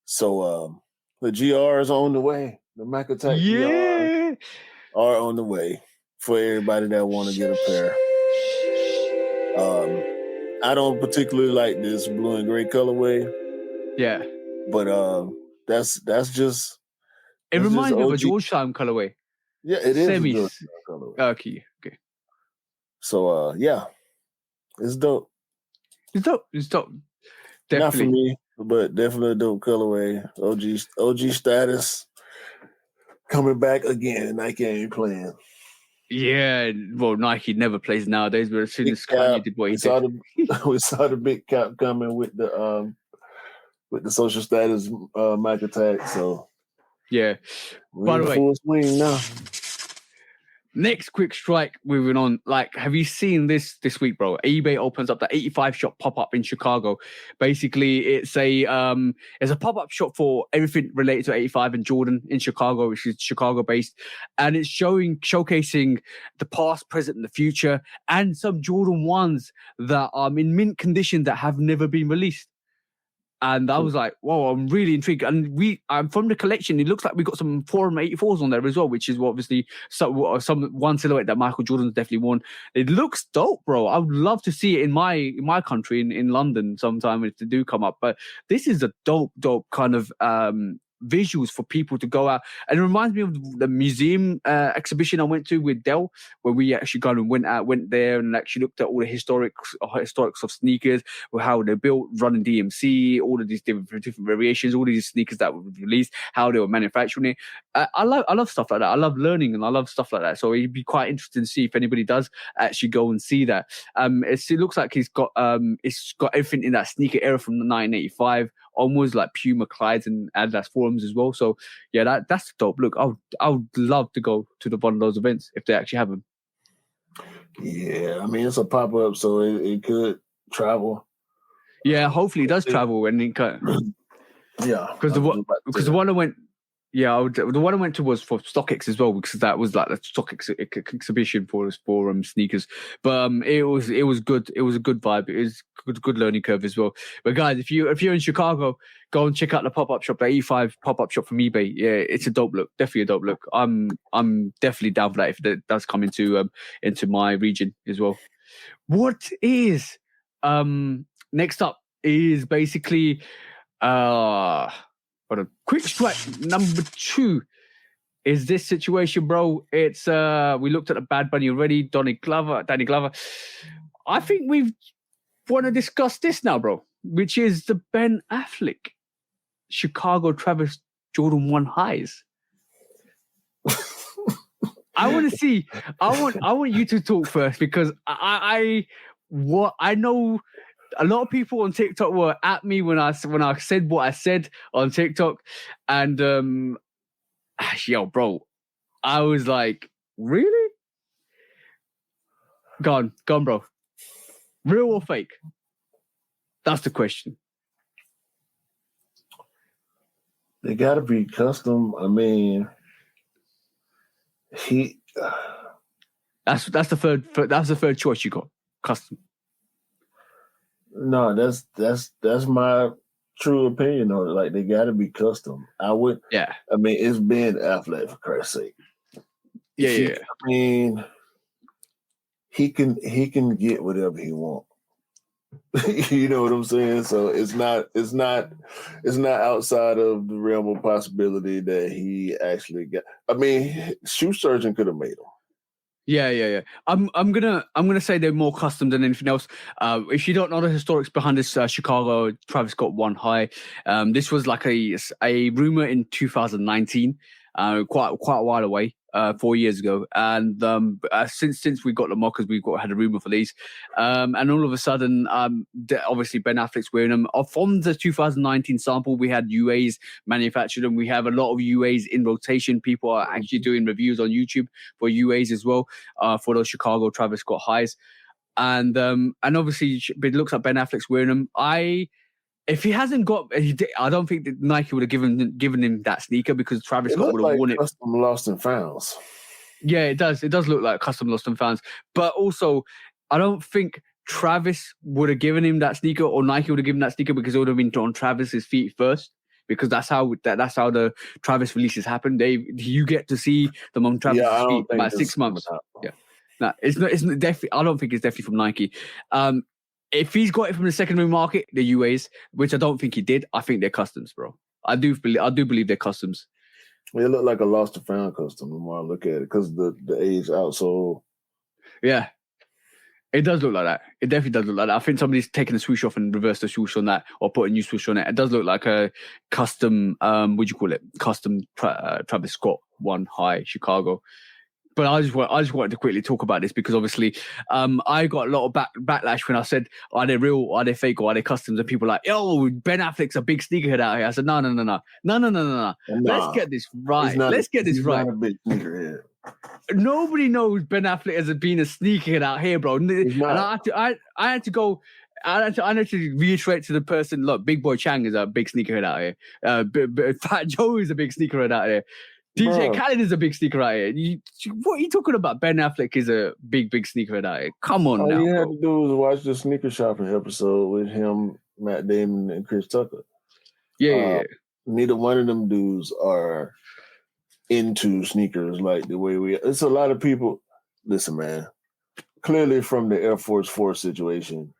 So the GR is on the way. The Mac Attack GR are on the way for everybody that want to get a pair. I don't particularly like this blue and gray colorway. Yeah. But that's just. It reminds me of a Georgetown colorway. Yeah, it is. Semis. A Georgetown colorway. Okay. So it's dope. It's dope. Definitely. Not for me. but definitely a dope colorway. OG status coming back again. Nike ain't playing. Yeah, well, Nike never plays nowadays, but as soon as Kanye did what he we saw the big cap coming with the social status Mike attack. So yeah. we're in full swing now. Next quick strike, moving on. Like, have you seen this week, bro? eBay opens up the 85 shop pop-up in Chicago. Basically, it's a pop-up shop for everything related to 85 and Jordan in Chicago, which is Chicago-based. And it's showcasing the past, present, and the future, and some Jordan 1s that are in mint condition that have never been released. And I was like, whoa, I'm really intrigued. And from the collection, it looks like we got some 4'84s on there as well, which is obviously some one silhouette that Michael Jordan's definitely worn. It looks dope, bro. I would love to see it in my country, in London sometime if they do come up. But this is a dope kind of visuals for people to go out. And it reminds me of the museum exhibition I went to with Dell, where we actually kind of went there and actually looked at all the historics of sneakers, how they're built, running DMC, all of these different variations, all of these sneakers that were released, how they were manufacturing it. I love stuff like that. I love learning and I love stuff like that. So it'd be quite interesting to see if anybody does actually go and see that. It looks like it's got everything in that sneaker era from the 1985 onwards, like Puma, Clydes, and Adidas forums as well. So yeah, that's a dope look. I would love to go to one of those events if they actually have them. Yeah, I mean it's a pop up, so it could travel. Yeah, hopefully it does travel, and it can. Yeah, because the one I went. Yeah, the one I went to was for StockX as well, because that was like a StockX exhibition for sneakers. But it was good. It was a good vibe. It was good learning curve as well. But guys, if you're in Chicago, go and check out the pop up shop, the 85 pop up shop from eBay. Yeah, it's a dope look. Definitely a dope look. I'm definitely down for that if that does come into my region as well. What is next up is basically But a quick strike number 2 is this situation, bro. It's we looked at the Bad Bunny already, Danny Glover. I think we want to discuss this now, bro, which is the Ben Affleck Chicago Travis Jordan 1 highs. I want you to talk first, because I know a lot of people on TikTok were at me when I said what I said on TikTok, and yo, bro, I was like, really? Gone, bro. Real or fake? That's the question. They gotta be custom. I mean, that's the third choice you got, custom. No, that's my true opinion on it. Like, they got to be custom. I mean, it's Ben Affleck, for Christ's sake. Yeah. I mean, he can get whatever he wants. You know what I'm saying? So it's not outside of the realm of possibility that he actually got. I mean, Shoe Surgeon could have made him. Yeah. I'm gonna say they're more custom than anything else. If you don't know the historics behind this Chicago Travis Scott 1 high, this was like a rumor in 2019, quite a while away, 4 years ago, and since we got the mockers, had a rumor for these, and all of a sudden, obviously Ben Affleck's wearing them. From the 2019 sample, we had UAs manufactured, and we have a lot of UAs in rotation. People are actually doing reviews on YouTube for UAs as well, for those Chicago Travis Scott highs, and obviously it looks like Ben Affleck's wearing them. If he hasn't got, I don't think that Nike would have given him that sneaker, because Travis Scott would have worn it. Custom lost and founds. Yeah, it does. It does look like custom lost and founds. But also, I don't think Travis would have given him that sneaker, or Nike would have given him that sneaker, because it would have been on Travis's feet first. Because that's how the Travis releases happen. You get to see them on Travis's feet about 6 months. Yeah, no, it's definitely. I don't think it's definitely from Nike. If he's got it from the secondary market, the UAs, which I don't think he did, I think they're customs, bro. I do believe they're customs. It looked like a lost and found custom the more I look at it, because the age out. So yeah, It does look like that. It definitely does look like that. I think somebody's taken the swoosh off and reversed the swoosh on that, or put a new swoosh on it. It does look like a custom, custom Travis Scott 1 high Chicago. But I just wanted to quickly talk about this because obviously I got a lot of backlash when I said, are they real, are they fake, or are they customs? And people are like, yo, Ben Affleck's a big sneakerhead out here. I said, no. Let's get this right. Let's get this right. Not a big sneakerhead. Nobody knows Ben Affleck as being a sneakerhead out here, bro. And I had to reiterate to the person, look, Big Boy Chang is a big sneakerhead out here. Fat Joe is a big sneakerhead out here. DJ Khaled is a big sneaker out here. What are you talking about? Ben Affleck is a big sneakerhead out here. Come on now. All you had to do was watch the sneaker shopping episode with him, Matt Damon, and Chris Tucker. Yeah. Neither one of them dudes are into sneakers like the way we. It's a lot of people. Listen, man. Clearly, from the Air Force 4 situation,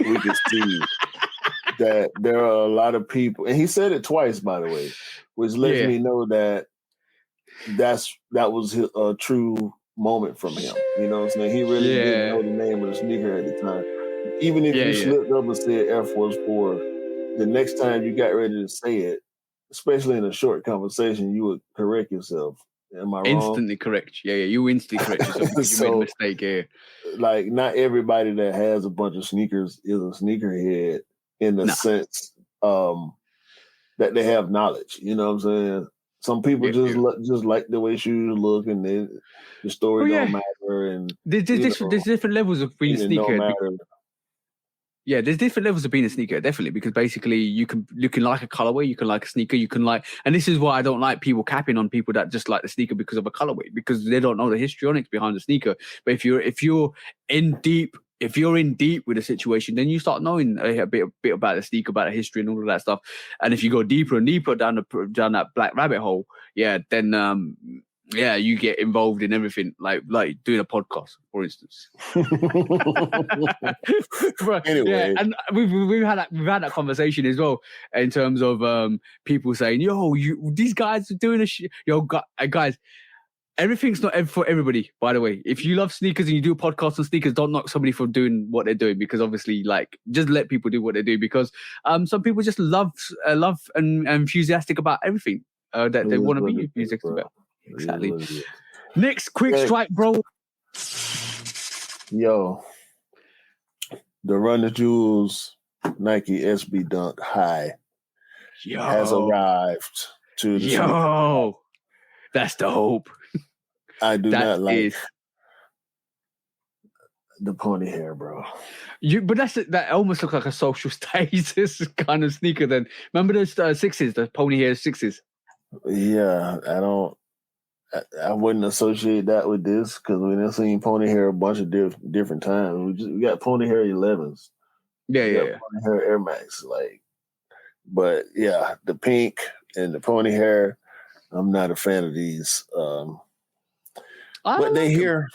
we can see that there are a lot of people, and he said it twice, by the way, which lets me know that that was a true moment from him. You know what I'm saying? He really didn't know the name of the sneaker at the time. Even if you slipped up and said Air Force 4, the next time you got ready to say it, especially in a short conversation, you would correct yourself. Am I wrong? Instantly correct. Yeah, you instantly correct yourself because you made a mistake here. Like, not everybody that has a bunch of sneakers is a sneakerhead in the sense that they have knowledge. You know what I'm saying? Some people just like the way shoes look, and then the story don't matter. And there's different levels of being a sneaker. Yeah, there's different levels of being a sneaker, definitely, because basically you can like a colorway, you can like a sneaker, you can like, and this is why I don't like people capping on people that just like the sneaker because of a colorway, because they don't know the histrionics behind the sneaker. But if you're in deep with a situation, then you start knowing a bit about the sneaker, about the history and all of that stuff. And if you go deeper and deeper down that black rabbit hole, then you get involved in everything, like doing a podcast, for instance. Anyway, and we've had that conversation as well in terms of people saying, "Yo, these guys are doing guys." Everything's not for everybody, by the way. If you love sneakers and you do a podcast on sneakers, don't knock somebody for doing what they're doing, because obviously, like, just let people do what they do, because some people just love and enthusiastic about everything that they want to be enthusiastic about. Exactly. Next quick strike, bro. Yo, the Run the Jewels Nike SB Dunk High has arrived to the that's the hope. I do not like the pony hair, bro. But that almost looks like a social status kind of sneaker. Then remember those sixes, the pony hair sixes. Yeah, I wouldn't associate that with this, because we've seen pony hair a bunch of different times. We got pony hair 11s. Yeah. Pony hair Air Max, but yeah, the pink and the pony hair. I'm not a fan of these. But they here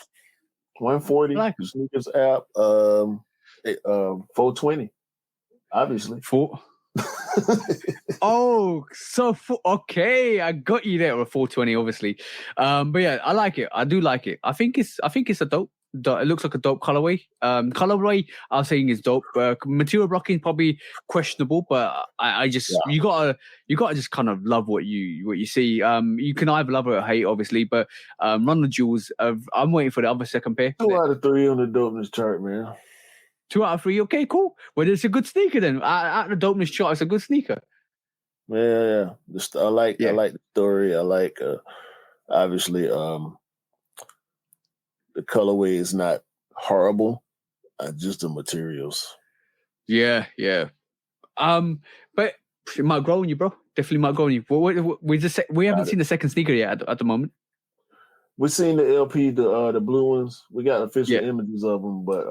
140 sneakers app, 420, obviously. Okay, I got you there with 420, obviously. But yeah, I like it. I do like it. I think it's a dope. It looks like a dope colorway. Colorway, I'm saying, is dope. Material blocking probably questionable, but I just you gotta just kind of love what you see. You can either love it or hate, obviously. But Run the Jewels. I'm waiting for the other second pair. 2 out of 3 on the dopeness chart, man. 2 out of 3. Okay, cool. Well, it's a good sneaker then. Out of the dopeness chart, it's a good sneaker. Yeah. I like the story. I like obviously the colorway is not horrible, just the materials. Yeah. But it might grow on you, bro. Definitely might grow on you. We haven't seen the second sneaker yet at the moment. We've seen the LP, the blue ones. We got official images of them, but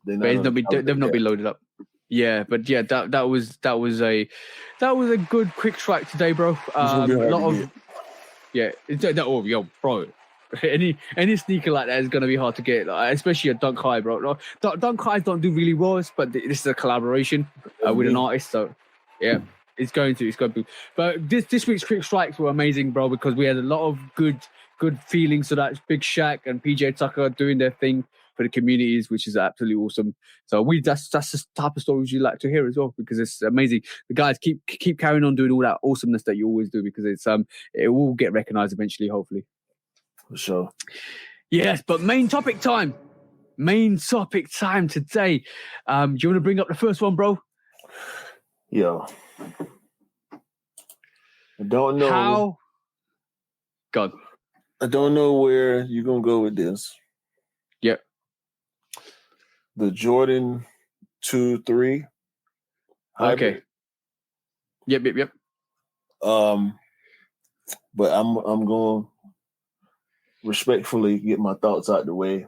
they've not been loaded up. Yeah, but yeah, that was a good quick strike today, bro. Bro. Any sneaker like that is going to be hard to get, especially a Dunk High, bro. Dunk Highs don't do really well, but this is a collaboration with an artist, so yeah, it's going to. But this week's quick strikes were amazing, bro, because we had a lot of good feelings. So that's Big Shaq and PJ Tucker doing their thing. for the communities, which is absolutely awesome. So that's the type of stories you like to hear as well, because it's amazing. The guys keep carrying on doing all that awesomeness that you always do, because it's it will get recognized eventually, hopefully. For sure. Yes, but main topic time today. Do you want to bring up the first one, bro? Yeah. I don't know. How? God. I don't know where you're going to go with this. Yep. The Jordan 2-3 hybrid. Okay. Yep. But I'm going to respectfully get my thoughts out the way.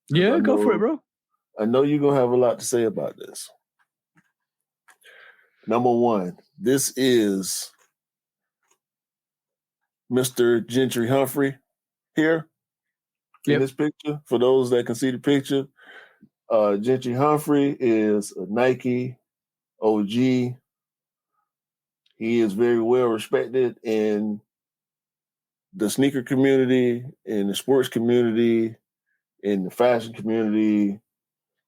Yeah, go for it, bro. I know you're going to have a lot to say about this. Number one, this is Mr. Gentry Humphrey here in this picture. For those that can see the picture, Gentry Humphrey is a Nike OG. He is very well respected in the sneaker community, in the sports community, in the fashion community.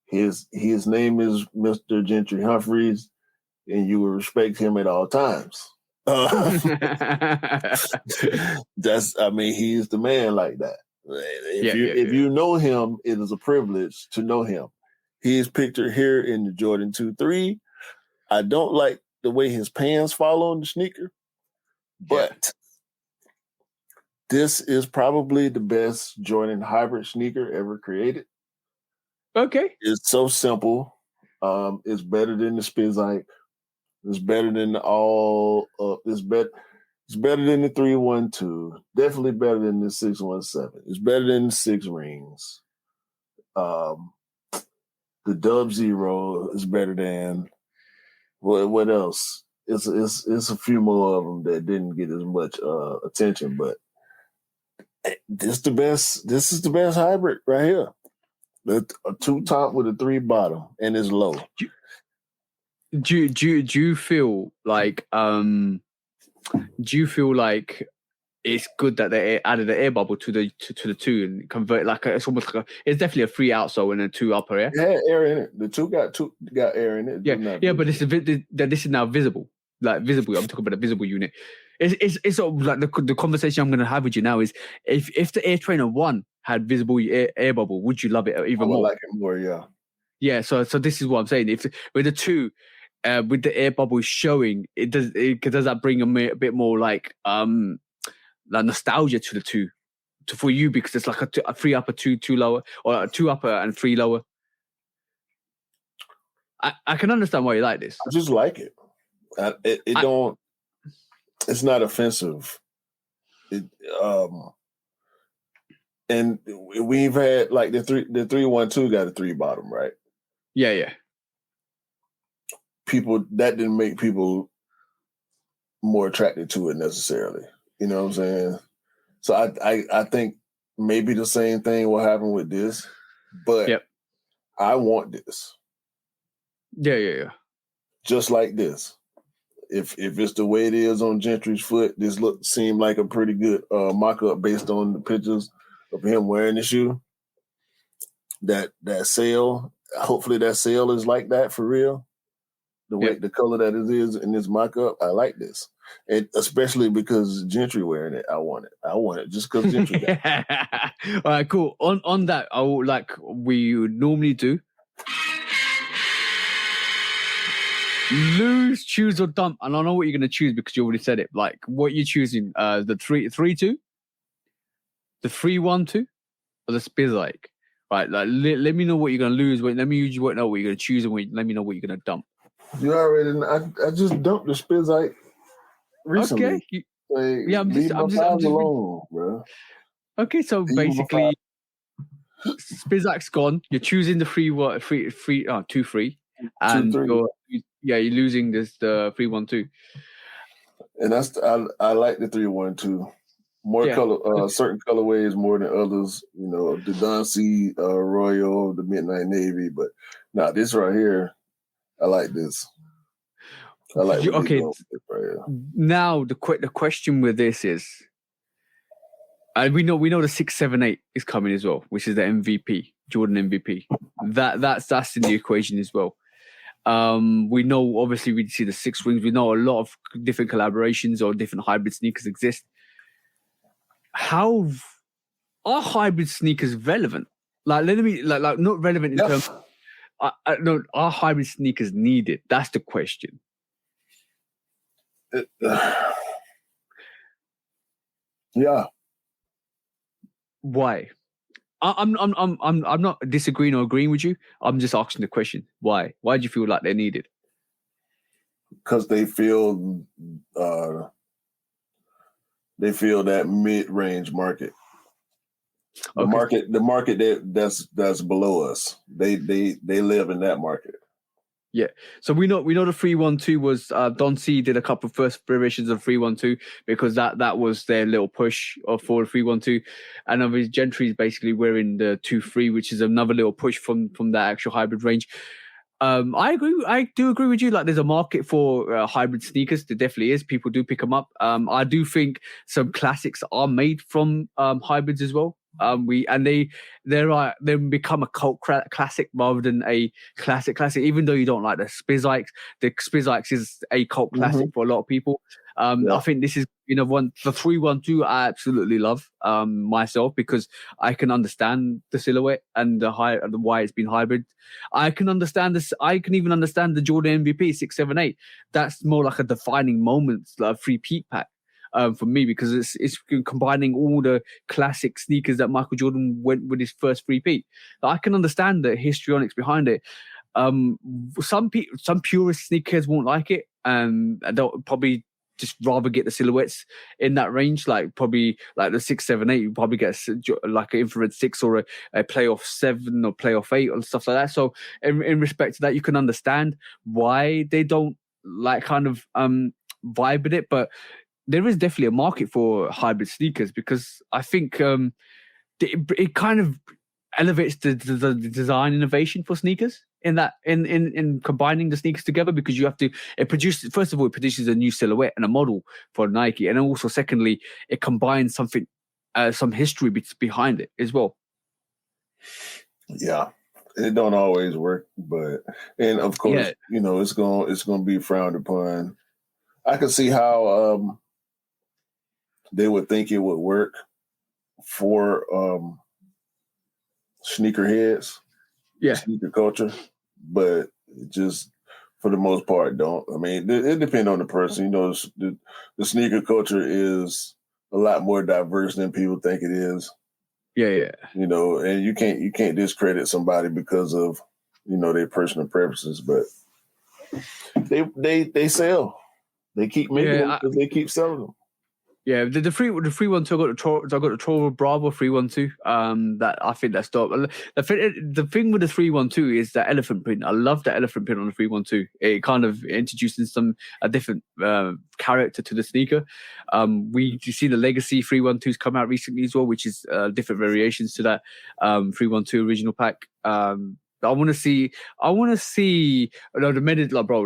His name is Mr. Gentry Humphreys, and you will respect him at all times. He's the man like that. If you know him, it is a privilege to know him. He is pictured here in the Jordan 2-3. I don't like the way his pants fall on the sneaker, but this is probably the best Jordan hybrid sneaker ever created. Okay. It's so simple. It's better than the Spizike. It's better than it's better than the 312. Definitely better than the 617. It's better than the 6 rings. The Dub Zero is better than what else? It's a few more of them that didn't get as much attention, but this is the best hybrid right here. A 2 top with a 3 bottom, and it's low. Do you feel like it's good that they added an air bubble to the 2 and convert it's almost like it's definitely a 3 outsole and a 2 upper air? It had air in it. The 2 got air in it. Yeah, but this is now visible. Like visible. I'm talking about a visible unit. It's sort of like the conversation I'm going to have with you now is if the Air Trainer 1 had visible air bubble, would you love it even more? I would like it more, yeah. Yeah, so this is what I'm saying. If with the 2, with the air bubble showing, does that bring a bit more like nostalgia to the 2 for you, because it's like a 3 upper, 2 lower, or a 2 upper and 3 lower. I can understand why you like this. I just like it. It's not offensive. And we've had like the 312 got a 3 bottom, right? Yeah. That didn't make people more attracted to it necessarily. You know what I'm saying? So I think maybe the same thing will happen with this, but I want this. Yeah. Just like this. If it's the way it is on Gentry's foot, this seemed like a pretty good mock-up based on the pictures of him wearing the shoe. That sail, hopefully that sail is like that for real. The color that it is in this mock-up, I like this. And especially because Gentry wearing it, I want it just because Gentry got it. All right, cool. On that, I will, like we would normally do, lose, choose, or dump. And I know what you're going to choose because you already said it. Like, what you're choosing, the 3-2, the 3-1-2, or the Spizike. Right, like, let me know what you're going to lose. Let me know what you're going to choose, and let me know what you're going to dump. You already know. I just dumped the Spizike recently. Okay. I'm just alone, bro. Okay, so basically, Spizike's gone. You're choosing the 2-3. And 2-3. you're losing the 3-1-2. And I like the 3-1-2. More color, certain colorways more than others. You know, the Duncy Royal, the Midnight Navy, but this right here, I like this. I like. Okay. Right here. Now the question with this is, And we know the 678 is coming as well, which is the MVP, Jordan MVP. That's in the equation as well. We know, obviously, we see the 6 wings. We know a lot of different collaborations or different hybrid sneakers exist. How are hybrid sneakers relevant? Like, let me like not relevant in terms. No, are hybrid sneakers needed? That's the question. Yeah. Why? I'm not disagreeing or agreeing with you. I'm just asking the question. Why? Why do you feel like they're needed? Because they feel that mid-range market. The market that's below us. They live in that market. Yeah. So we know the 312 was Don C did a couple of first variations of 312 because that was their little push for the 312, and obviously Gentry is basically wearing the 2-3, which is another little push from that actual hybrid range. I agree. I do agree with you. Like, there's a market for hybrid sneakers. There definitely is. People do pick them up. I do think some classics are made from hybrids as well. They become a cult classic rather than a classic. Even though you don't like the Spizikes, the Spizikes is a cult classic for a lot of people. I think this is the 312 I absolutely love myself, because I can understand the silhouette and the why it's been hybrid. I can understand this. I can even understand the Jordan MVP 678. That's more like a defining moment, like a free peak pack. For me, because it's combining all the classic sneakers that Michael Jordan went with his first 3P. I can understand the histrionics behind it. Some purist sneakerheads won't like it, and they'll probably just rather get the silhouettes in that range, like probably like the 678. You probably get like an infrared 6 or a playoff 7 or playoff 8 or stuff like that. So in respect to that, you can understand why they don't like kind of vibe with it, but there is definitely a market for hybrid sneakers, because I think it kind of elevates the design innovation for sneakers in that in combining the sneakers together, because you have to. It produces a new silhouette and a model for Nike, and also secondly, it combines something, some history behind it as well. Yeah, it don't always work, and of course, it's going to be frowned upon. I can see how they would think it would work for sneakerheads, sneaker culture, but just for the most part, don't. I mean, it depends on the person. The sneaker culture is a lot more diverse than people think it is. Yeah. And you can't discredit somebody because of their personal preferences, but they sell. They keep making them because they keep selling them. Yeah, the 312 I got the Troll Bravo 312. That I think that's dope. The thing with the 312 is the elephant print. I love the elephant print on the 312. It kind of introduces a different character to the sneaker. We see the Legacy 312s come out recently as well, which is different variations to that 312 original pack. I want to see. The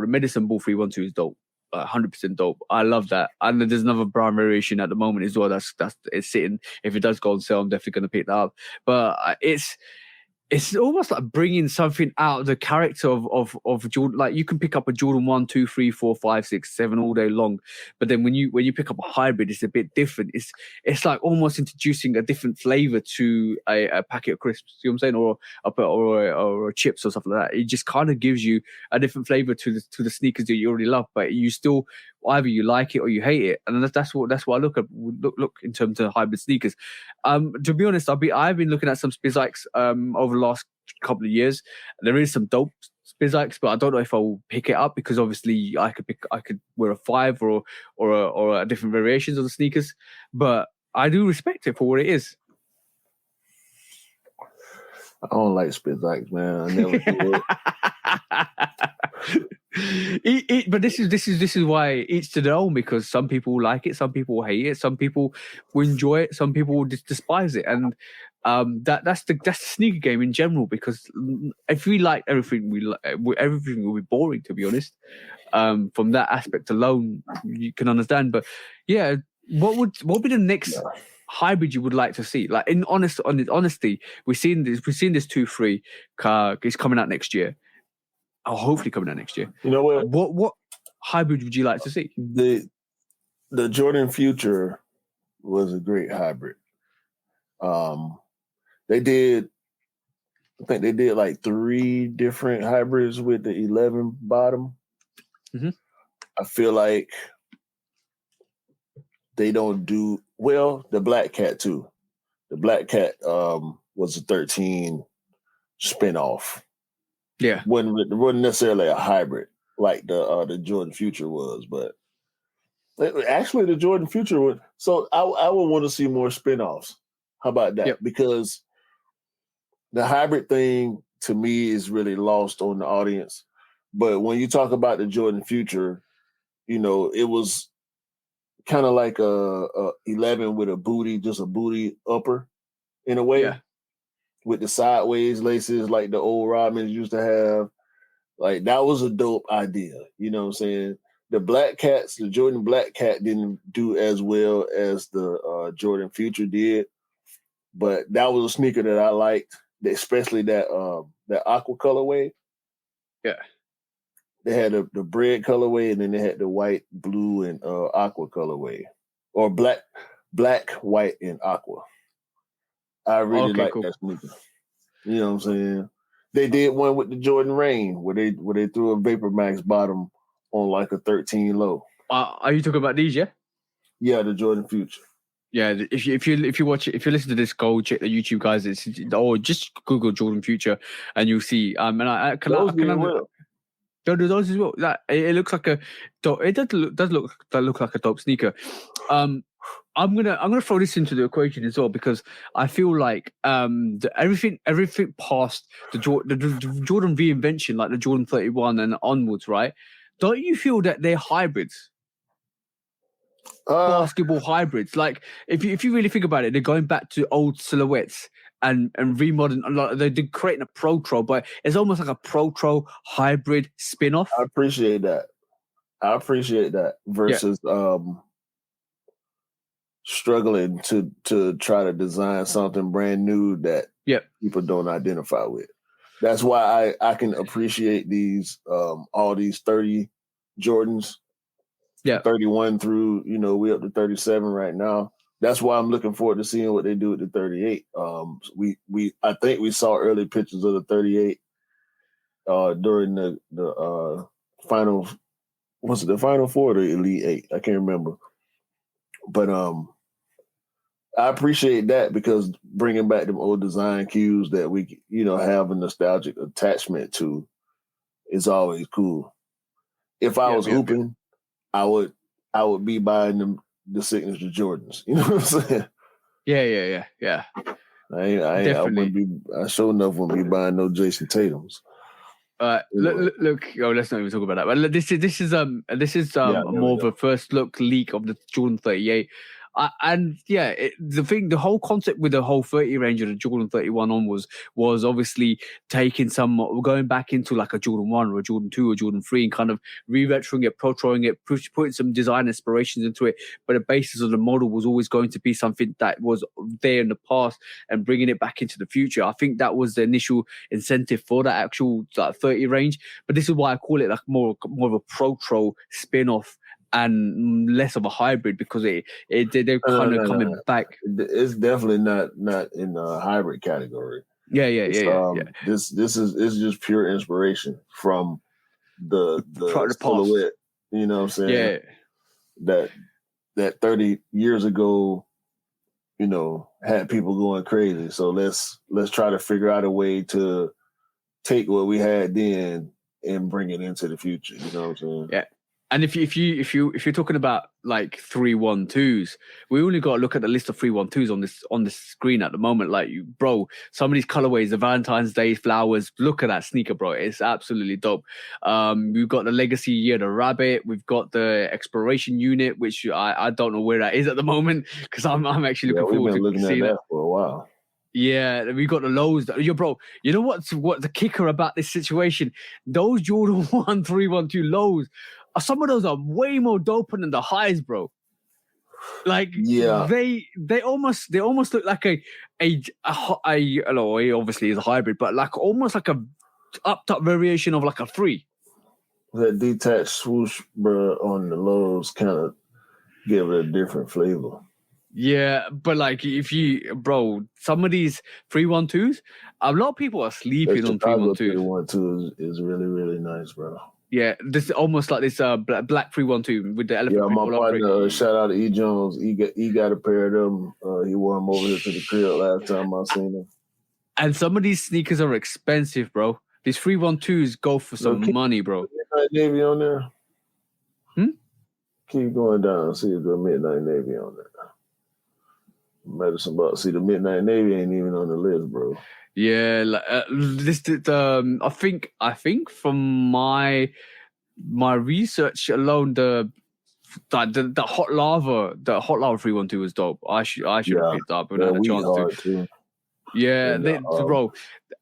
Medicine Ball 312 is dope. 100% dope. I love that. And there's another brown variation at the moment as well. That's it's sitting. If it does go on sale, I'm definitely going to pick that up. But it's almost like bringing something out of the character of Jordan. Like, you can pick up a Jordan 1, 2, 3, 4, 5, 6, 7 all day long, but then when you pick up a hybrid, it's a bit different. It's like almost introducing a different flavor to a packet of crisps. You know what I'm saying, or chips or something like that. It just kind of gives you a different flavor to the sneakers that you already love, but you still, either you like it or you hate it, and that's what I look in terms of hybrid sneakers. To be honest, I've been looking at some Spizikes over the last couple of years. There is some dope Spizikes, but I don't know if I will pick it up, because obviously I could wear a 5 or a different variations of the sneakers. But I do respect it for what it is. I don't like Spizikes, man. I never do it. But this is why each to their own, because some people like it, some people hate it, some people will enjoy it, some people will despise it, and that's the sneaker game in general. Because if we like everything, everything will be boring, to be honest. From that aspect alone, you can understand. But yeah, what would be the next hybrid you would like to see? Like in honesty, we've seen this 2-3 car is coming out next year. Or hopefully coming out next year. You know what? What hybrid would you like to see? The Jordan Future was a great hybrid. I think they did like 3 different hybrids with the 11 bottom. Mm-hmm. I feel like they don't do well. The Black Cat too. The Black Cat was a 13 spinoff. Yeah, wasn't necessarily a hybrid like the Jordan Future was, but actually the Jordan Future would. So I would want to see more spinoffs. How about that? Yep. Because the hybrid thing to me is really lost on the audience. But when you talk about the Jordan Future, you know, it was kind of like a 11 with a booty upper in a way. Yeah. With the sideways laces like the old Rodmans used to have. Like, that was a dope idea. You know what I'm saying? The Jordan Black Cat didn't do as well as the Jordan Future did. But that was a sneaker that I liked, especially that aqua colorway. Yeah. They had the bread colorway, and then they had the white, blue, and aqua colorway. Or black, white, and aqua. I really like that sneaker. You know what I'm saying? They did one with the Jordan Rain where they threw a Vapor Max bottom on like a 13 low. Are you talking about these? Yeah. Yeah, the Jordan Future. Yeah, if you watch it, if you listen to this, go check the YouTube guys. Or just Google Jordan Future and you'll see. And those as well. That it looks like a dope. It does look like a dope sneaker. I'm gonna throw this into the equation as well because I feel like everything past the Jordan reinvention, like the Jordan 31 and onwards, right? Don't you feel that they're hybrids? Basketball hybrids. Like if you really think about it, they're going back to old silhouettes and remodeling. They're creating a Pro-Tro, but it's almost like a Pro-Tro hybrid spin-off. I appreciate that versus struggling to try to design something brand new that people don't identify with. That's why I can appreciate these all these 30 Jordans. Yeah, 31 through, we up to 37 right now. That's why I'm looking forward to seeing what they do with the 38. I think we saw early pictures of the 38 during the final. Was it the Final Four or the Elite Eight? I can't remember. But I appreciate that because bringing back them old design cues that we have a nostalgic attachment to is always cool. If I was hooping, I would be buying the signature Jordans. You know what I'm saying? Yeah. I sure enough wouldn't be buying no Jason Tatums. Look. Let's not even talk about that. But this is more of a first look leak of the Jordan 38. The whole concept with the whole 30 range of the Jordan 31 on was obviously taking going back into like a Jordan 1 or a Jordan 2 or Jordan 3 and kind of re-retroing it, pro-troing it, putting some design inspirations into it. But the basis of the model was always going to be something that was there in the past and bringing it back into the future. I think that was the initial incentive for that actual 30 range. But this is why I call it like more of a pro-tro spin-off and less of a hybrid because they're kind of coming back. It's definitely not in the hybrid category. Yeah. This is just pure inspiration from the silhouette. You know what I'm saying? Yeah. That 30 years ago, had people going crazy. So let's try to figure out a way to take what we had then and bring it into the future. You know what I'm saying? Yeah. And if you're talking about like 312s, we only got to look at the list of 312s on this screen at the moment. Like, bro, some of these colorways, the Valentine's Day flowers. Look at that sneaker, bro. It's absolutely dope. We've got the Legacy Year, the Rabbit. We've got the Exploration Unit, which I don't know where that is at the moment because I'm actually looking forward to seeing that for a while. Yeah, we got the lows. Bro, you know what the kicker about this situation? Those Jordan 1 312 lows. Some of those are way more doper than the highs, bro. Like they almost look like a obviously is a hybrid, but like almost like a up top variation of like a 3. That detached swoosh, bro, on the lows kind of give it a different flavor. Yeah, but like if you, bro, some of these 312s, a lot of people are sleeping on 312s. 312 is really, really nice, bro. Yeah, this is almost like this black 312 with the elephant. Yeah, my partner, shout out to E Jones. He got a pair of them. He wore them over here to the crib last time I seen him. And some of these sneakers are expensive, bro. These 312s go for some money, bro. Midnight Navy on there? Keep going down. See the Midnight Navy on there. Medicine Bucks. See, the Midnight Navy ain't even on the list, bro. Yeah, listed. I think from my research alone, the hot lava 312 was dope. I should have picked up when I had a chance to. Too. Yeah, bro.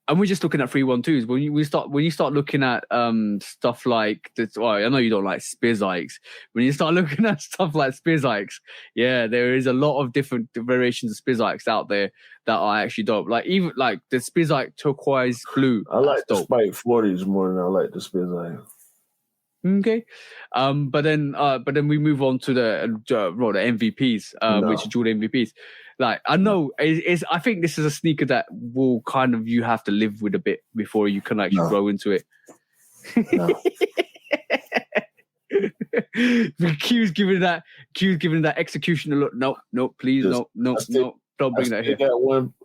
And we're just looking at 312s. When you start looking at stuff like this, well, I know you don't like Spizikes. When you start looking at stuff like Spizikes, yeah, there is a lot of different variations of Spizikes out there that are actually dope. Like even like the Spizike turquoise blue. I like the Spike 40s more than I like the Spizike. Okay, but then we move on to the MVPs, which are Jordan MVPs. Like I know, I think this is a sneaker that will kind of you have to live with a bit before you can actually grow into it. No. Q's giving that execution a look. No, please, no, don't bring that here.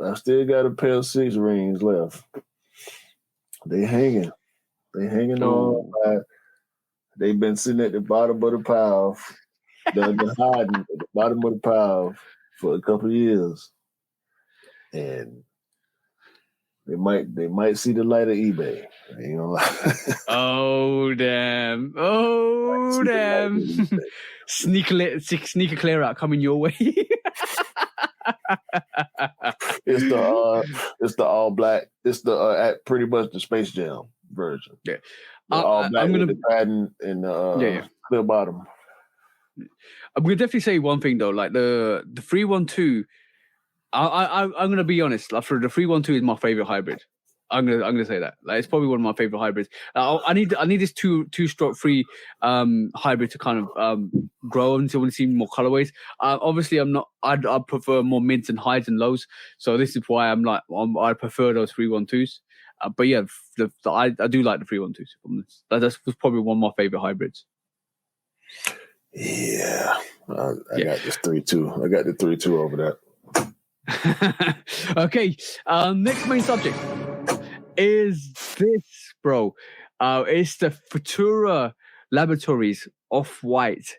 I still got a pair of 6 rings left. They hanging on. They've been sitting at the bottom of the pile. They've been hiding at the bottom of the pile for a couple of years, and they might see the light of eBay. I ain't gonna lie. Oh damn! Sneaker clear out coming your way. It's the all black. It's the pretty much the Space Jam version. Yeah. All black with the pattern and clear bottom. I'm gonna definitely say one thing though, like the 312. I'm gonna be honest. Like for the 312 is my favorite hybrid. I'm gonna say that. Like it's probably one of my favorite hybrids. I need this two-stroke free hybrid to kind of grow until we see more colorways. Obviously, I prefer more mids and highs and lows. So this is why I prefer those 312s. But yeah, I do like the 312s. That's probably one of my favorite hybrids. Yeah, I got this 3.2. I got the 3.2 over that. Okay, next main subject is this, bro. It's the Futura Laboratories Off-White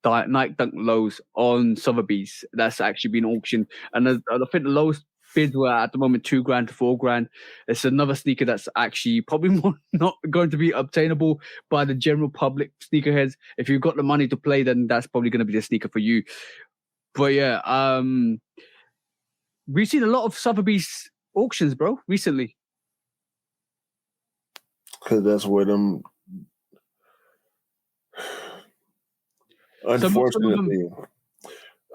Nike Dunk lows on Sotheby's. That's actually been auctioned, and I think the lowest bids were at the moment $2,000 to $4,000. It's another sneaker that's actually probably not going to be obtainable by the general public sneakerheads. If you've got the money to play, then that's probably going to be the sneaker for you. But yeah, we've seen a lot of Sotheby's auctions, bro, recently. Because that's where them. Unfortunately,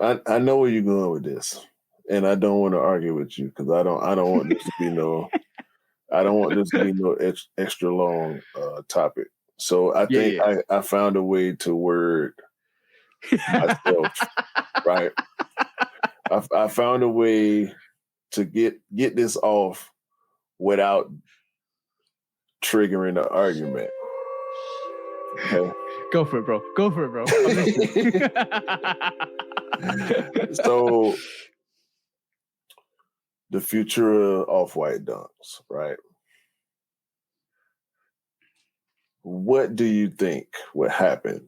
I know where you're going with this, and I don't want to argue with you because I don't want this to be no extra long topic. So I think I found a way to word myself, right? I found a way to get this off without triggering the argument. Okay. Go for it, bro. So the Futura Off-White Dunks, right? What do you think would happen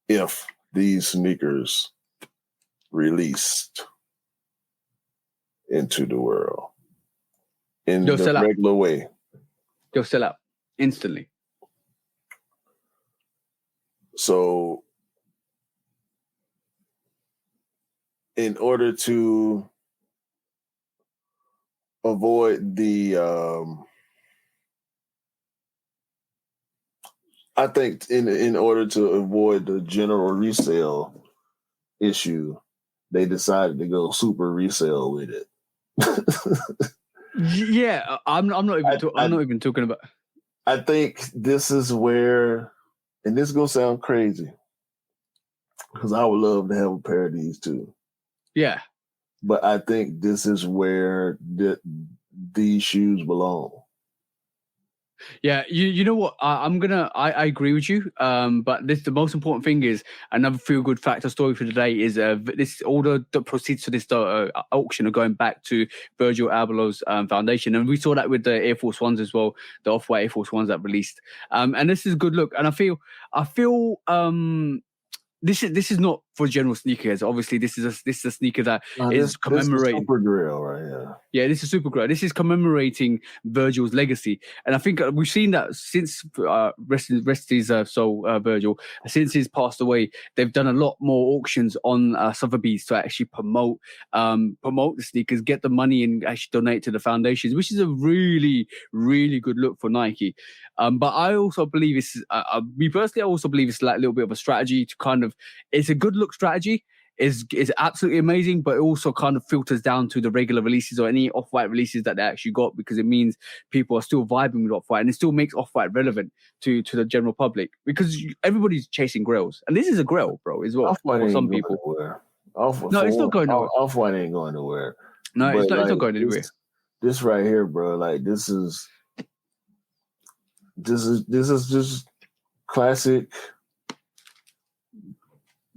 if these sneakers released into the world in the regular way? They'll sell out instantly. So in order to avoid the I think in order to avoid the general resale issue, they decided to go super resale with it. Yeah, I'm not even talking about. I think this is where, and this is gonna sound crazy, because I would love to have a pair of these too. Yeah, but I think this is where these shoes belong. Yeah, you know what? I agree with you. But the most important thing is another feel good factor story for today is this all the proceeds to this auction are going back to Virgil Abloh's foundation, and we saw that with the Air Force Ones as well, the Off-White Air Force Ones that released. And this is a good look, and I feel this is not for general sneakerheads. Obviously, this is a sneaker that is commemorating. This is Super Grill, right? Yeah. Yeah, this is Super Grill. This is commemorating Virgil's legacy, and I think we've seen that since rest his soul, Virgil. Since he's passed away, they've done a lot more auctions on Sotheby's to actually promote the sneakers, get the money, and actually donate to the foundations, which is a really, really good look for Nike. But I also believe me personally, I also believe it's like a little bit of a strategy to kind of. It's a good look strategy. Is absolutely amazing, but it also kind of filters down to the regular releases or any Off-White releases that they actually got, because it means people are still vibing with Off-White, and it still makes Off-White relevant to the general public, because everybody's chasing grails, and this is a grail, bro, as well. For some people, it's not going nowhere. Off-White ain't going nowhere. No, it's not going anywhere. This right here, bro, like this is just classic,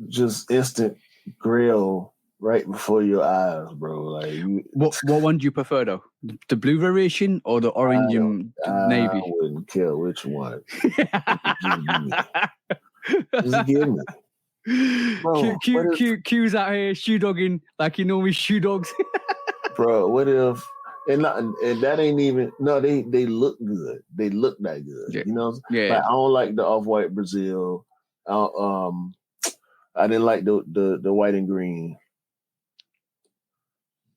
just instant grill right before your eyes, bro. Like, what one do you prefer though? The blue variation or the orange and navy? I wouldn't care which one. Just give me. Bro, Q's out here shoe dogging like you normally shoe dogs. Bro, what if and that ain't even they look good. They look that good. Yeah. You know? Yeah. Like, I don't like the Off-White Brazil. I didn't like the white and green,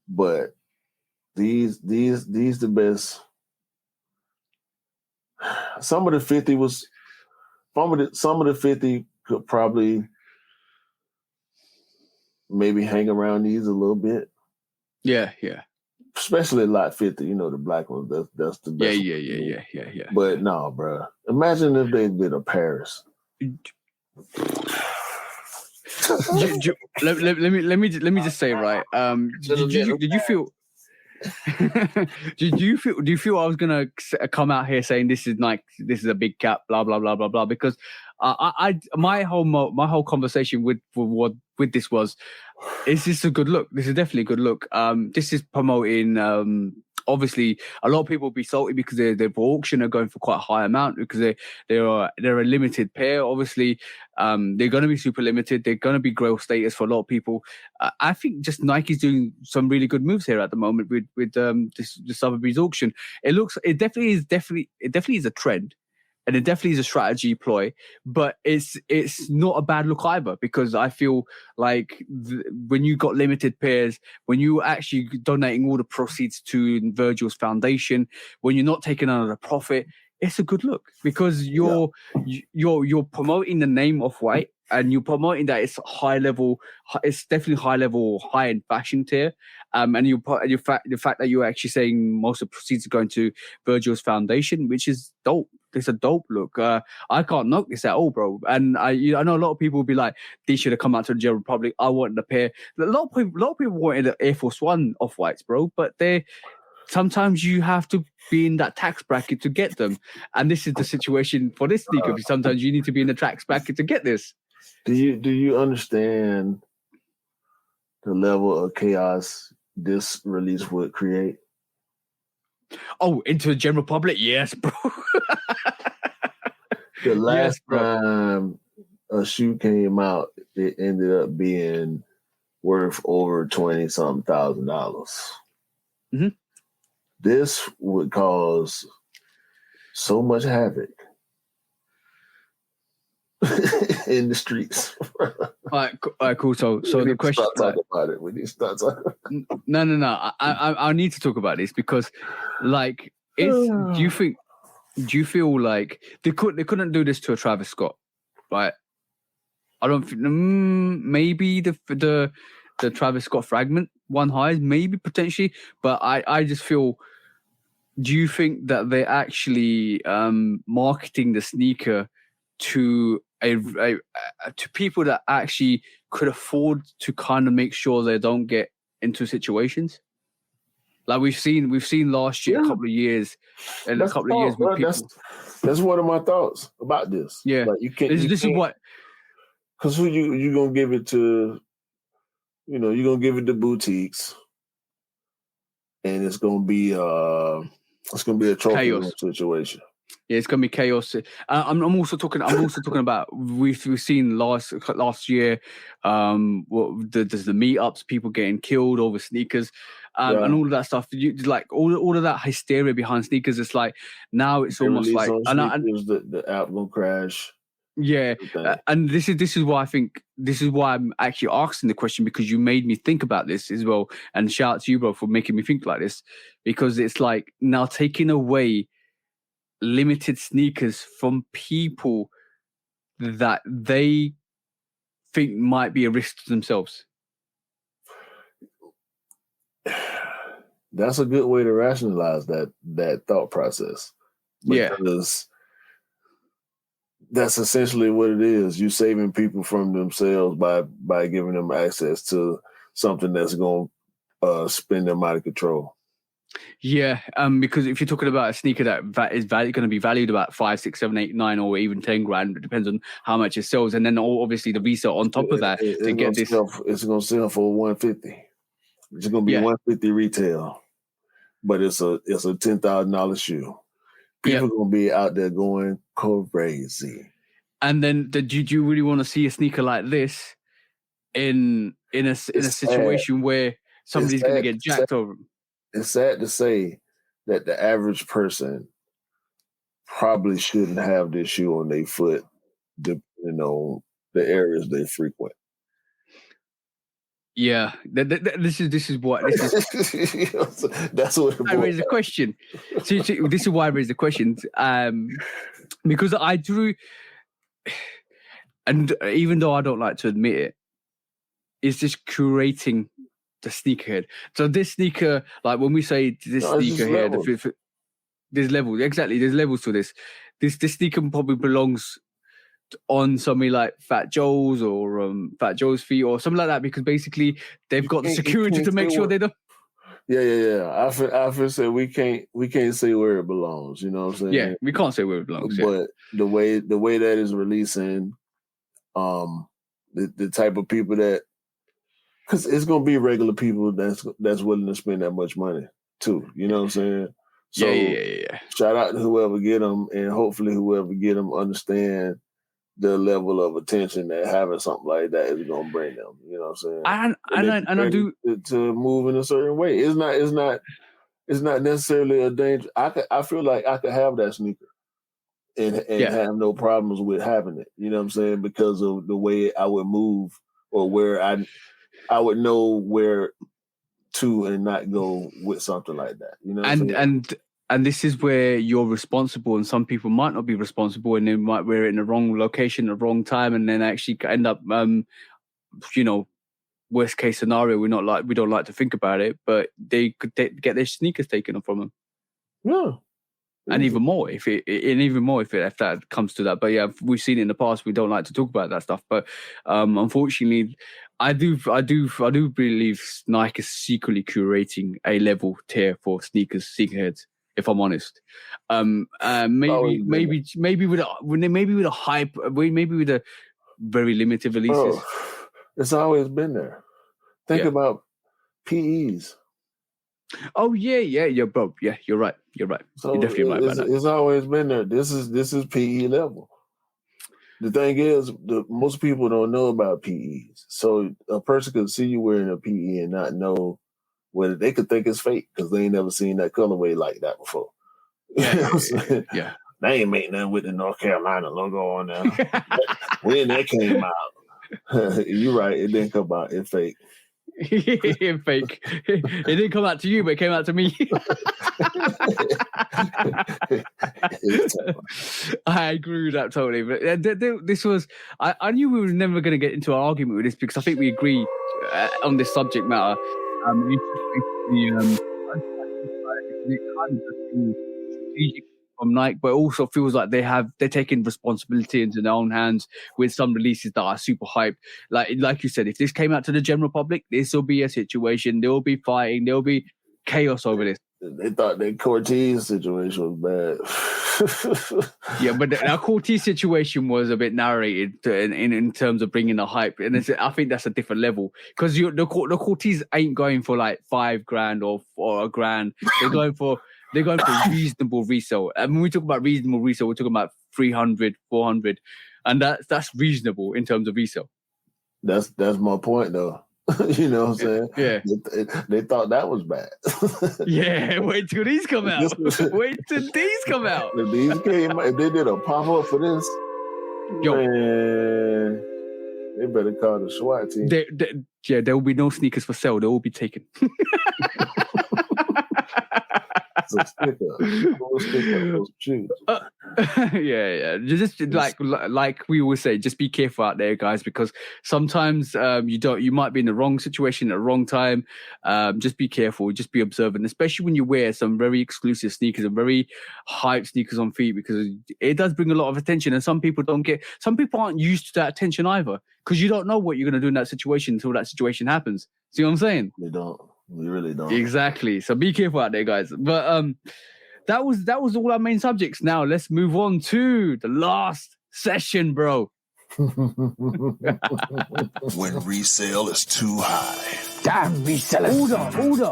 but these the best. Some of the 50 could probably maybe hang around these a little bit. Yeah. Especially lot 50, you know, the black ones. That's the best. Yeah. But no, bro. Imagine if they did a Paris. let me just say, right? Did you feel? do you feel I was gonna come out here saying this is Nike, this is a big cap, blah blah blah blah blah? Because my whole conversation with this was, is this a good look? This is definitely a good look. This is promoting. Obviously, a lot of people will be salty because they're for auction are going for quite a high amount, because they're a limited pair. Obviously, they're going to be super limited. They're going to be grail status for a lot of people. I think just Nike's doing some really good moves here at the moment with this Sotheby's auction. It definitely is a trend. And it definitely is a strategy ploy, but it's not a bad look either, because I feel like when you got limited pairs, when you actually donating all the proceeds to Virgil's foundation, when you're not taking another profit, it's a good look, because you're promoting the name Off-White, and you're promoting that it's high level. It's definitely high level, high end fashion tier. And the fact that you're actually saying most of the proceeds are going to Virgil's foundation, which is dope. It's a dope look. I can't knock this at all, bro. And I know a lot of people will be like, these should have come out to the general public. I wanted a pair. A lot of people wanted the Air Force One Off-Whites, bro. But sometimes you have to be in that tax bracket to get them. And this is the situation for this sneaker. Sometimes you need to be in the tax bracket to get this. Do you understand the level of chaos this release would create? Oh, into the general public? Yes, bro. The last time a shoe came out, it ended up being worth over $20-something thousand. Mm-hmm. This would cause so much havoc in the streets. All right, cool. So the question. Talk about it. We need to start talking. No. I need to talk about this, because, like, do you feel like they couldn't do this to a Travis Scott, right? I don't think maybe the Travis Scott Fragment one highs, maybe potentially, but I just feel. Do you think that they're actually marketing the sneaker to to people that actually could afford to kind of make sure they don't get into situations? Like we've seen last year, a couple of years, and a couple of years with people. That's one of my thoughts about this. Yeah, like you can't. This is what. Because who you gonna give it to? You know, you're gonna give it to boutiques, and it's gonna be a trophy room situation. Yeah, it's gonna be chaos. I'm also talking about we've seen last year. There's the meetups, people getting killed over sneakers, and all of that stuff. Like all of that hysteria behind sneakers. It's like now it's almost like the app will crash. Yeah, and this is why I think this is why I'm actually asking the question, because you made me think about this as well. And shout out to you, bro, for making me think like this, because it's like now taking away limited sneakers from people that they think might be a risk to themselves. That's a good way to rationalize that thought process. Because that's essentially what it is. You're saving people from themselves by giving them access to something that's going to spin them out of control. Yeah, because if you're talking about a sneaker that is going to be valued about 5, 6, 7, 8, 9, or even 10 grand, it depends on how much it sells, and then obviously the resale on top of that to get this. It's going to sell for $150. It's going to be $150 retail, but it's a $10,000 shoe. People are going to be out there going crazy. And then, do you really want to see a sneaker like this in a situation where somebody's going to get jacked over? It's sad to say that the average person probably shouldn't have this shoe on their foot, depending on the areas they frequent. Yeah, this is what that's what I raised the question. See, this is why I raised the question, because I drew, and even though I don't like to admit it, it's just curating the sneakerhead. So this sneaker, like when we say this sneaker here, there's levels. Exactly, there's levels to this. This sneaker probably belongs on something like Fat Joe's or Fat Joe's feet or something like that, because basically they've got the security to make sure they don't. Yeah. I feel say we can't say where it belongs. You know what I'm saying? Yeah, we can't say where it belongs. But the way that is releasing, the type of people that, because it's gonna be regular people that's willing to spend that much money too. You know what I'm saying? So yeah. Shout out to whoever get them, and hopefully whoever get them understand the level of attention that having something like that is gonna bring them. You know what I'm saying? And I do to move in a certain way. It's not necessarily a danger. I feel like I could have that sneaker and have no problems with having it. You know what I'm saying? Because of the way I would move, or where I would know where to and not go with something like that. You know, and this is where you're responsible, and some people might not be responsible, and they might wear it in the wrong location, the wrong time, and then actually end up, worst case scenario. We don't like to think about it, but they could get their sneakers taken from them. Yeah. And even more if that comes to that. But yeah, we've seen it in the past. We don't like to talk about that stuff, but unfortunately, I do believe Nike is secretly curating a level tier for sneakerheads. If I'm honest, maybe with a hype, maybe with a very limited releases. Oh, it's always been there. Think about PEs. Oh yeah, bro. Yeah, you're right. So you're definitely right about that. It's always been there. This is PE level. The thing is, most people don't know about PEs. So a person could see you wearing a PE and not know whether they could think it's fake because they ain't never seen that colorway like that before. Yeah. They ain't make nothing with the North Carolina logo on there. When that came out, you're right. It didn't come out. It's fake. Fake. It didn't come out to you, but it came out to me. I agree with that totally. But this was, I knew we were never going to get into an argument with this because I think we agree on this subject matter. It kind of feels strategic from Nike, but it also feels like they're taking responsibility into their own hands with some releases that are super hyped. Like you said, if this came out to the general public, this will be a situation. There will be fighting. There will be chaos over this. They thought that Cortez situation was bad. Yeah, but that Cortez situation was a bit narrated in terms of bringing the hype, and I think that's a different level because the Cortez ain't going for like $5,000 or $1,000. They're going for reasonable resale. And when we talk about reasonable resale, we're talking about 300, 400, and that's reasonable in terms of resale. That's my point, though. You know what I'm saying? Yeah. They thought that was bad. Yeah, wait till these come out. Wait till these come out. If these came, if they did a pop-up for this, man, they better call the SWAT team. There will be no sneakers for sale. They will be taken. So stick up, shoes. Yeah. Just like we always say, just be careful out there, guys, because sometimes you might be in the wrong situation at the wrong time. Just be careful, just be observant, especially when you wear some very exclusive sneakers and very hyped sneakers on feet, because it does bring a lot of attention, and some people aren't used to that attention either, because you don't know what you're going to do in that situation until that situation happens. See what I'm saying? They don't. We really don't. Exactly. So be careful out there, guys. But that was all our main subjects. Now let's move on to the last session, bro. When resale is too high. Damn resellers. Order.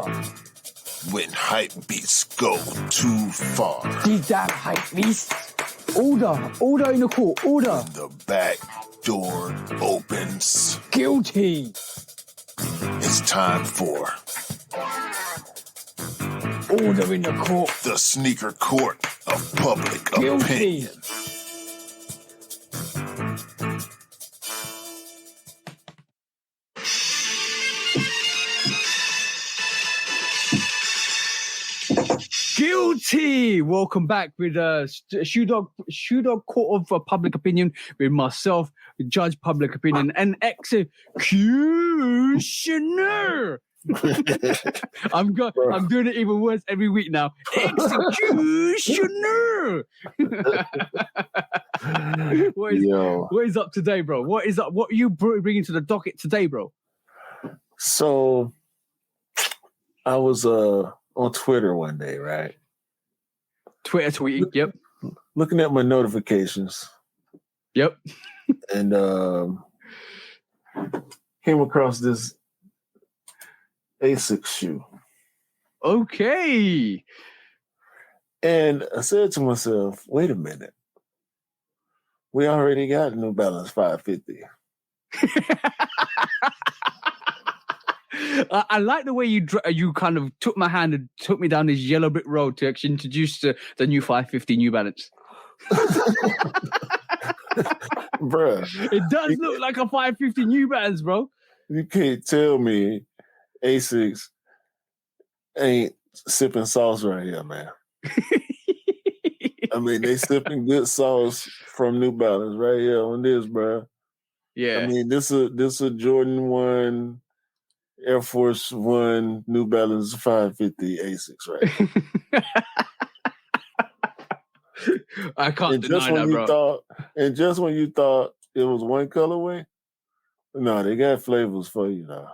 When hype beats go too far. These damn hype beasts. Order in the court. Order. When the back door opens. Guilty. It's time for Order in the court. the sneaker court of public Guilty. opinion. Guilty. Welcome back with Shoe Dog Court of Public Opinion with myself, Judge Public Opinion, and Executioner. I'm doing it even worse every week now. Executioner. What is up today, bro? What is up? What are you bringing to the docket today, bro? So, I was on Twitter one day, right? Twitter tweeting, yep. Looking at my notifications. Yep. And came across this ASICS shoe. Okay. And I said to myself, wait a minute. We already got a New Balance 550. I like the way you kind of took my hand and took me down this yellow brick road to actually introduce the new 550 New Balance. Bruh. It does look like a 550 New Balance, bro. You can't tell me ASICS ain't sipping sauce right here, man. I mean, they sipping good sauce from New Balance right here on this, bro. Yeah. I mean, this a Jordan 1 Air Force One New Balance 550 ASICS, right? I can't deny that, bro. Just when you thought it was one colorway, no, they got flavors for you now.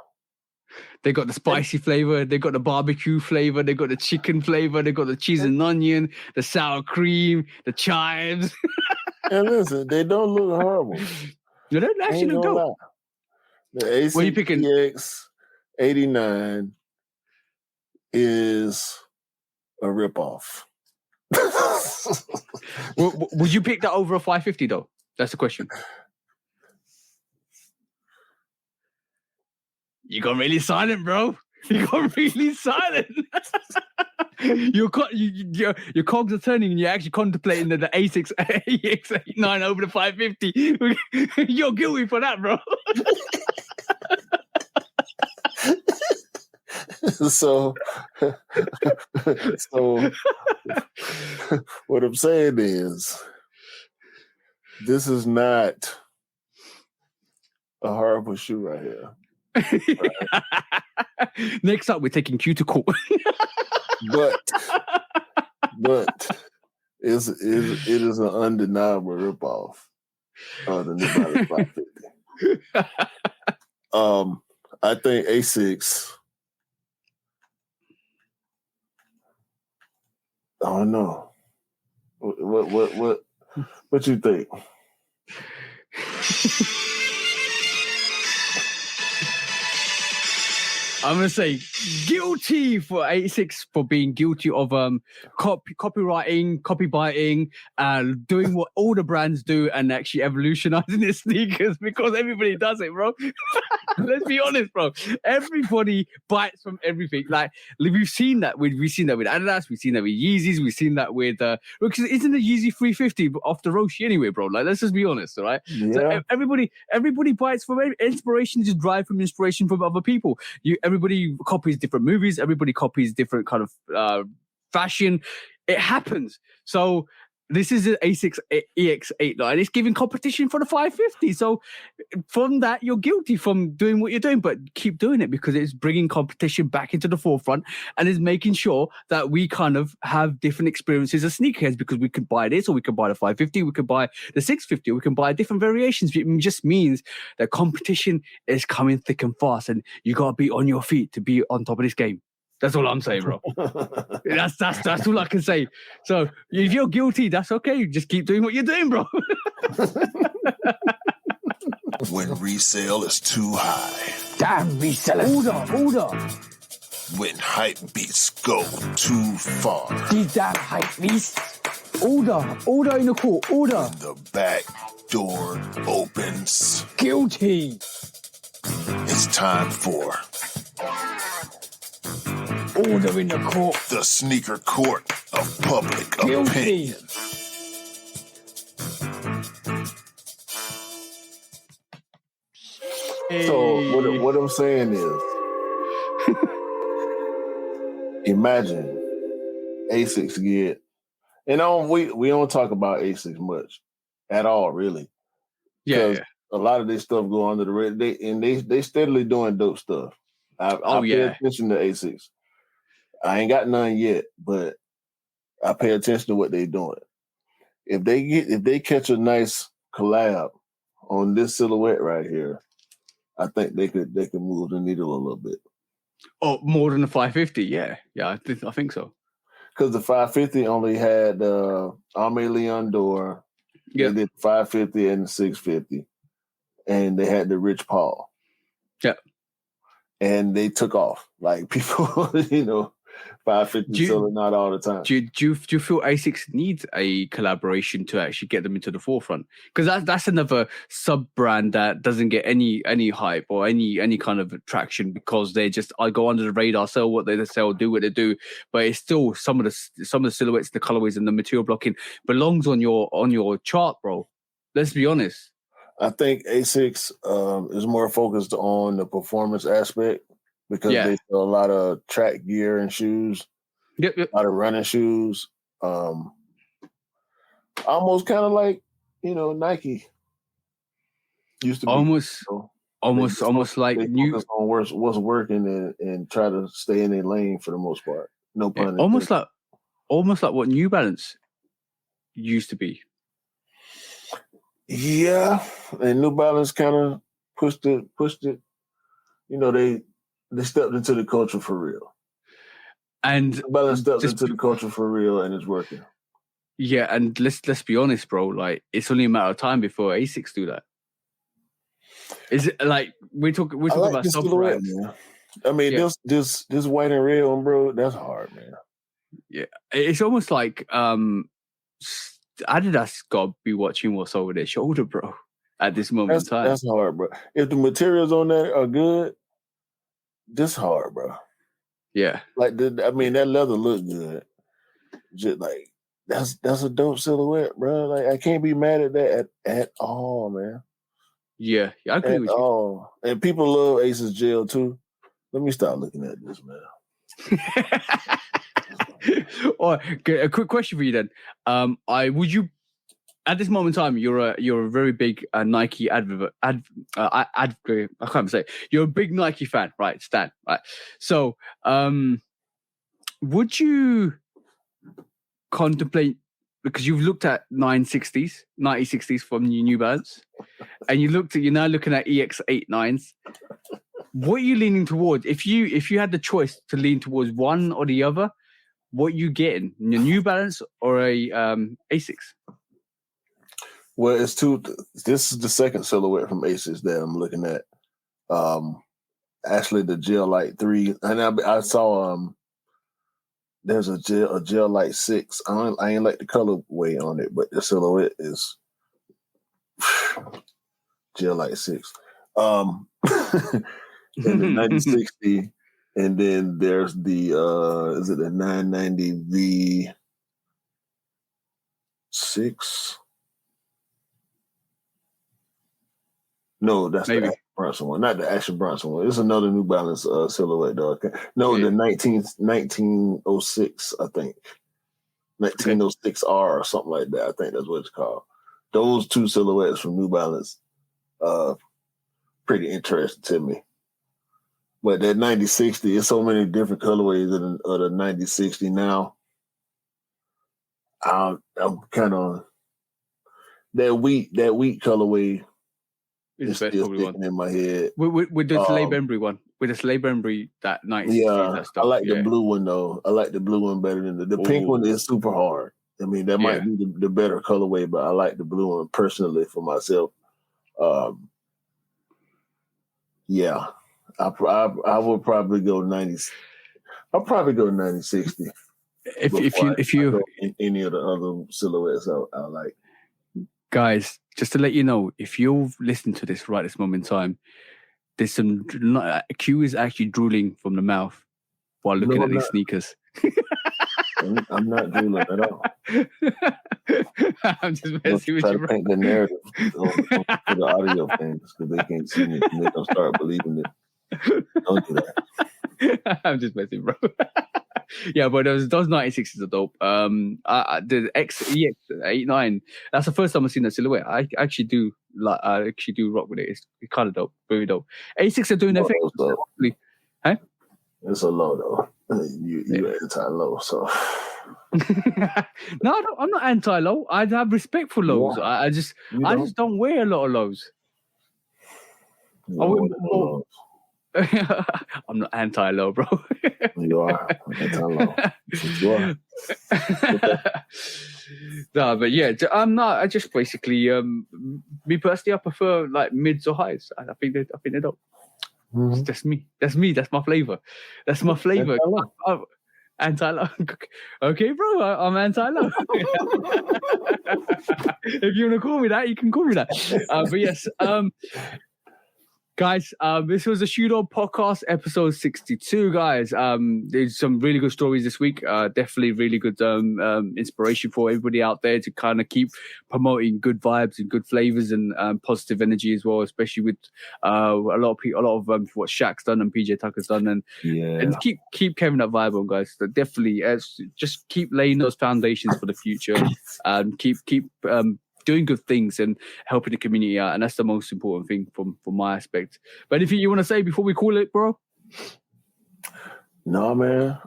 They got the spicy flavor, they got the barbecue flavor, they got the chicken flavor, they got the cheese and onion, the sour cream, the chives. And listen, they don't look horrible. They don't actually look dope. The ASICS What are you picking? X89 is a ripoff. Would you pick that over a 550 though? That's the question. You got really silent, bro. You got really silent. Your cogs are turning and you're actually contemplating the ASICS AX89 over the 550. You're guilty for that, bro. So What I'm saying is, this is not a horrible shoe right here. Next up, we're taking Q to court. But it is an undeniable ripoff of the New Balance 550. I think Asics. I don't know. What you think? I'm gonna say guilty for Asics for being guilty of copywriting, copybiting, doing what all the brands do, and actually evolutionizing their sneakers because everybody does it, bro. Let's be honest, bro. Everybody bites from everything. Like we've seen that with Adidas, we've seen that with Yeezys, we've seen that with because isn't the Yeezy 350 off the Roshi anyway, bro? Like let's just be honest, all right? Yeah. So everybody bites from inspiration to drive from inspiration from other people. Everybody copies different movies. Everybody copies different kind of fashion. It happens. So this is an Asics EX89. It's giving competition for the 550. So from that, you're guilty from doing what you're doing, but keep doing it because it's bringing competition back into the forefront and is making sure that we kind of have different experiences as sneakerheads because we could buy this or we could buy the 550, we could buy the 650, we can buy different variations. It just means that competition is coming thick and fast and you got to be on your feet to be on top of this game. That's all I'm saying, bro. That's all I can say. So if you're guilty, that's okay. Just keep doing what you're doing, bro. When resale is too high. Damn resellers. Order. When hype beats go too far. These damn hype beasts. Order in the court. Order. When the back door opens. Guilty. It's time for Order in the court. the sneaker court of public Guilty. opinion. So what I'm saying is, imagine Asics get, and we don't talk about Asics much at all, really. Yeah. A lot of this stuff go under the red. They steadily doing dope stuff. I pay attention to Asics. I ain't got none yet, but I pay attention to what they're doing. If they catch a nice collab on this silhouette right here, I think they could move the needle a little bit. Oh, more than the 550? Yeah, I think so. Because the 550 only had Ame Leon Dore. Yeah. They did 550 and the 650, and they had the Rich Paul. Yeah. And they took off. Like people, 550 selling out all the time. Do you feel Asics needs a collaboration to actually get them into the forefront? Because that's another sub brand that doesn't get any hype or any kind of attraction because they just go under the radar, sell what they sell, do what they do. But it's still some of the silhouettes, the colorways, and the material blocking belongs on your chart, bro. Let's be honest. I think Asics is more focused on the performance aspect because they sell a lot of track gear and shoes, a lot of running shoes. Almost kind of like, Nike used to be. Almost like they focus on what's working and try to stay in their lane for the most part. No pun intended. Almost like what New Balance used to be. Yeah, and New Balance kind of pushed it. They stepped into the culture for real. And New Balance stepped into the culture for real, and it's working. Yeah, and let's be honest, bro. Like it's only a matter of time before Asics do that. Is it like we're talking about sub brands? I mean, this white and red one, bro. That's hard, man. Yeah, it's almost like Adidas got to be watching what's over their shoulder, bro, at this moment in time. That's hard, bro. If the materials on there are good, this hard, bro. Yeah. Like, that leather look good. Just like, that's a dope silhouette, bro. Like, I can't be mad at that at all, man. Yeah, I agree with you. And people love Ace's gel, too. Let me stop looking at this, man. Or a quick question for you then. Would you at this moment in time you're a very big Nike I can't even say it. You're a big Nike fan, right, Stan? Right. So would you contemplate, because you've looked at 9060s from New Balance, and you're now looking at EX89s. What are you leaning towards? If you had the choice to lean towards one or the other, what are you getting? A New Balance or a Asics? Well, it's two. This is the second silhouette from Asics that I'm looking at. Actually, the Gel Light 3, and I saw there's a Gel Light 6. I ain't like the colorway on it, but the silhouette is Gel Light 6. And the 9060, and then there's the is it the 990 V6? No, that's Maybe. the Action Bronson one, not the Action Bronson one. It's another New Balance silhouette, though. No, the 1906, I think. 1906R or something like that. I think that's what it's called. Those two silhouettes from New Balance, pretty interesting to me. But that 9060, there's so many different colorways of the 9060 now. I'm kind of that wheat colorway. It's the best still probably sticking one in my head. with the Slave Embry one. With the Slave Embry, that 9060, Yeah, that stuff. I like the blue one though. I like the blue one better than the pink one is super hard. I mean, that might be the better colorway, but I like the blue one personally for myself. Yeah, I would probably go 90. I'll probably go 9060. If you go in any of the other silhouettes I like. Guys, just to let you know, if you've listened to this right this moment in time, there's some Q is actually drooling from the mouth while looking at these sneakers. I'm not drooling at all. I'm just messing with try you, to bro. paint the narrative for the audio fans because they can't see me and they don't start believing it. Don't do that. I'm just messing, bro. Yeah, but those 96s are dope. The EX89, that's the first time I've seen that silhouette. I actually do rock with it. It's kind of dope, very dope. A6 are doing their thing. Huh? It's a low though. You anti-low, so. No, I'm not anti-low. I have respect for lows. Yeah. I just don't wear a lot of lows. I'm not anti-low, bro. You are anti-low. You are. No, but yeah, I'm not. I just basically, me personally, I prefer like mids or highs. I think they're dope. Mm-hmm. It's just me. That's me. That's my flavor. That's my flavor. Anti-low. Okay, bro. I'm anti-low. If you want to call me that, you can call me that. But yes. Guys, this was the Shoot On Podcast, episode 62, guys. There's some really good stories this week. Definitely really good inspiration for everybody out there to kind of keep promoting good vibes and good flavors and positive energy as well, especially with a lot of what Shaq's done and PJ Tucker's done, and keep carrying that vibe on, guys. So definitely, just keep laying those foundations for the future. Keep doing good things and helping the community out, and that's the most important thing from my aspect. But anything you want to say before we call it, bro? No, man.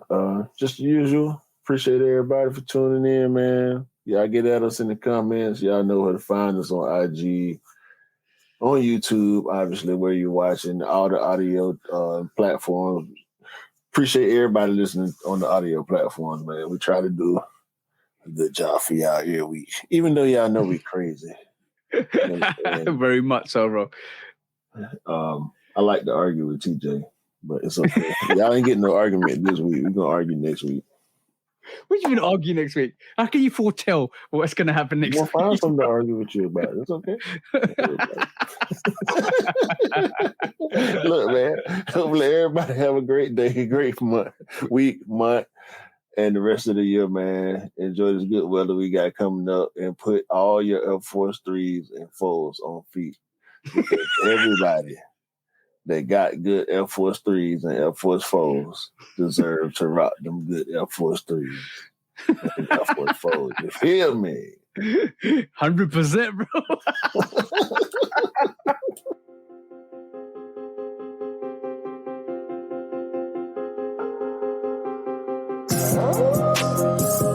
Just the usual. Appreciate everybody for tuning in, man. Y'all get at us in the comments. Y'all know where to find us on IG, on YouTube, obviously, where you're watching, all the audio platforms. Appreciate everybody listening on the audio platforms, man. We try to do a good job for y'all every week, even though y'all know we crazy. Very much so, bro. I like to argue with TJ, but it's okay. Y'all ain't getting no argument this week. We're gonna argue next week. What do you mean argue next week? How can you foretell what's going to happen next week? We'll find something to argue with you about. It's okay. Look, man. Hopefully everybody have a great day, great week, month, and the rest of the year, man. Enjoy this good weather we got coming up, and put all your Air Force 3s and 4s on feet. Because that got good Air Force 3s and Air Force 4s deserve to rock them good Air Force 3s and Air Force 4s. You feel me? 100%, bro.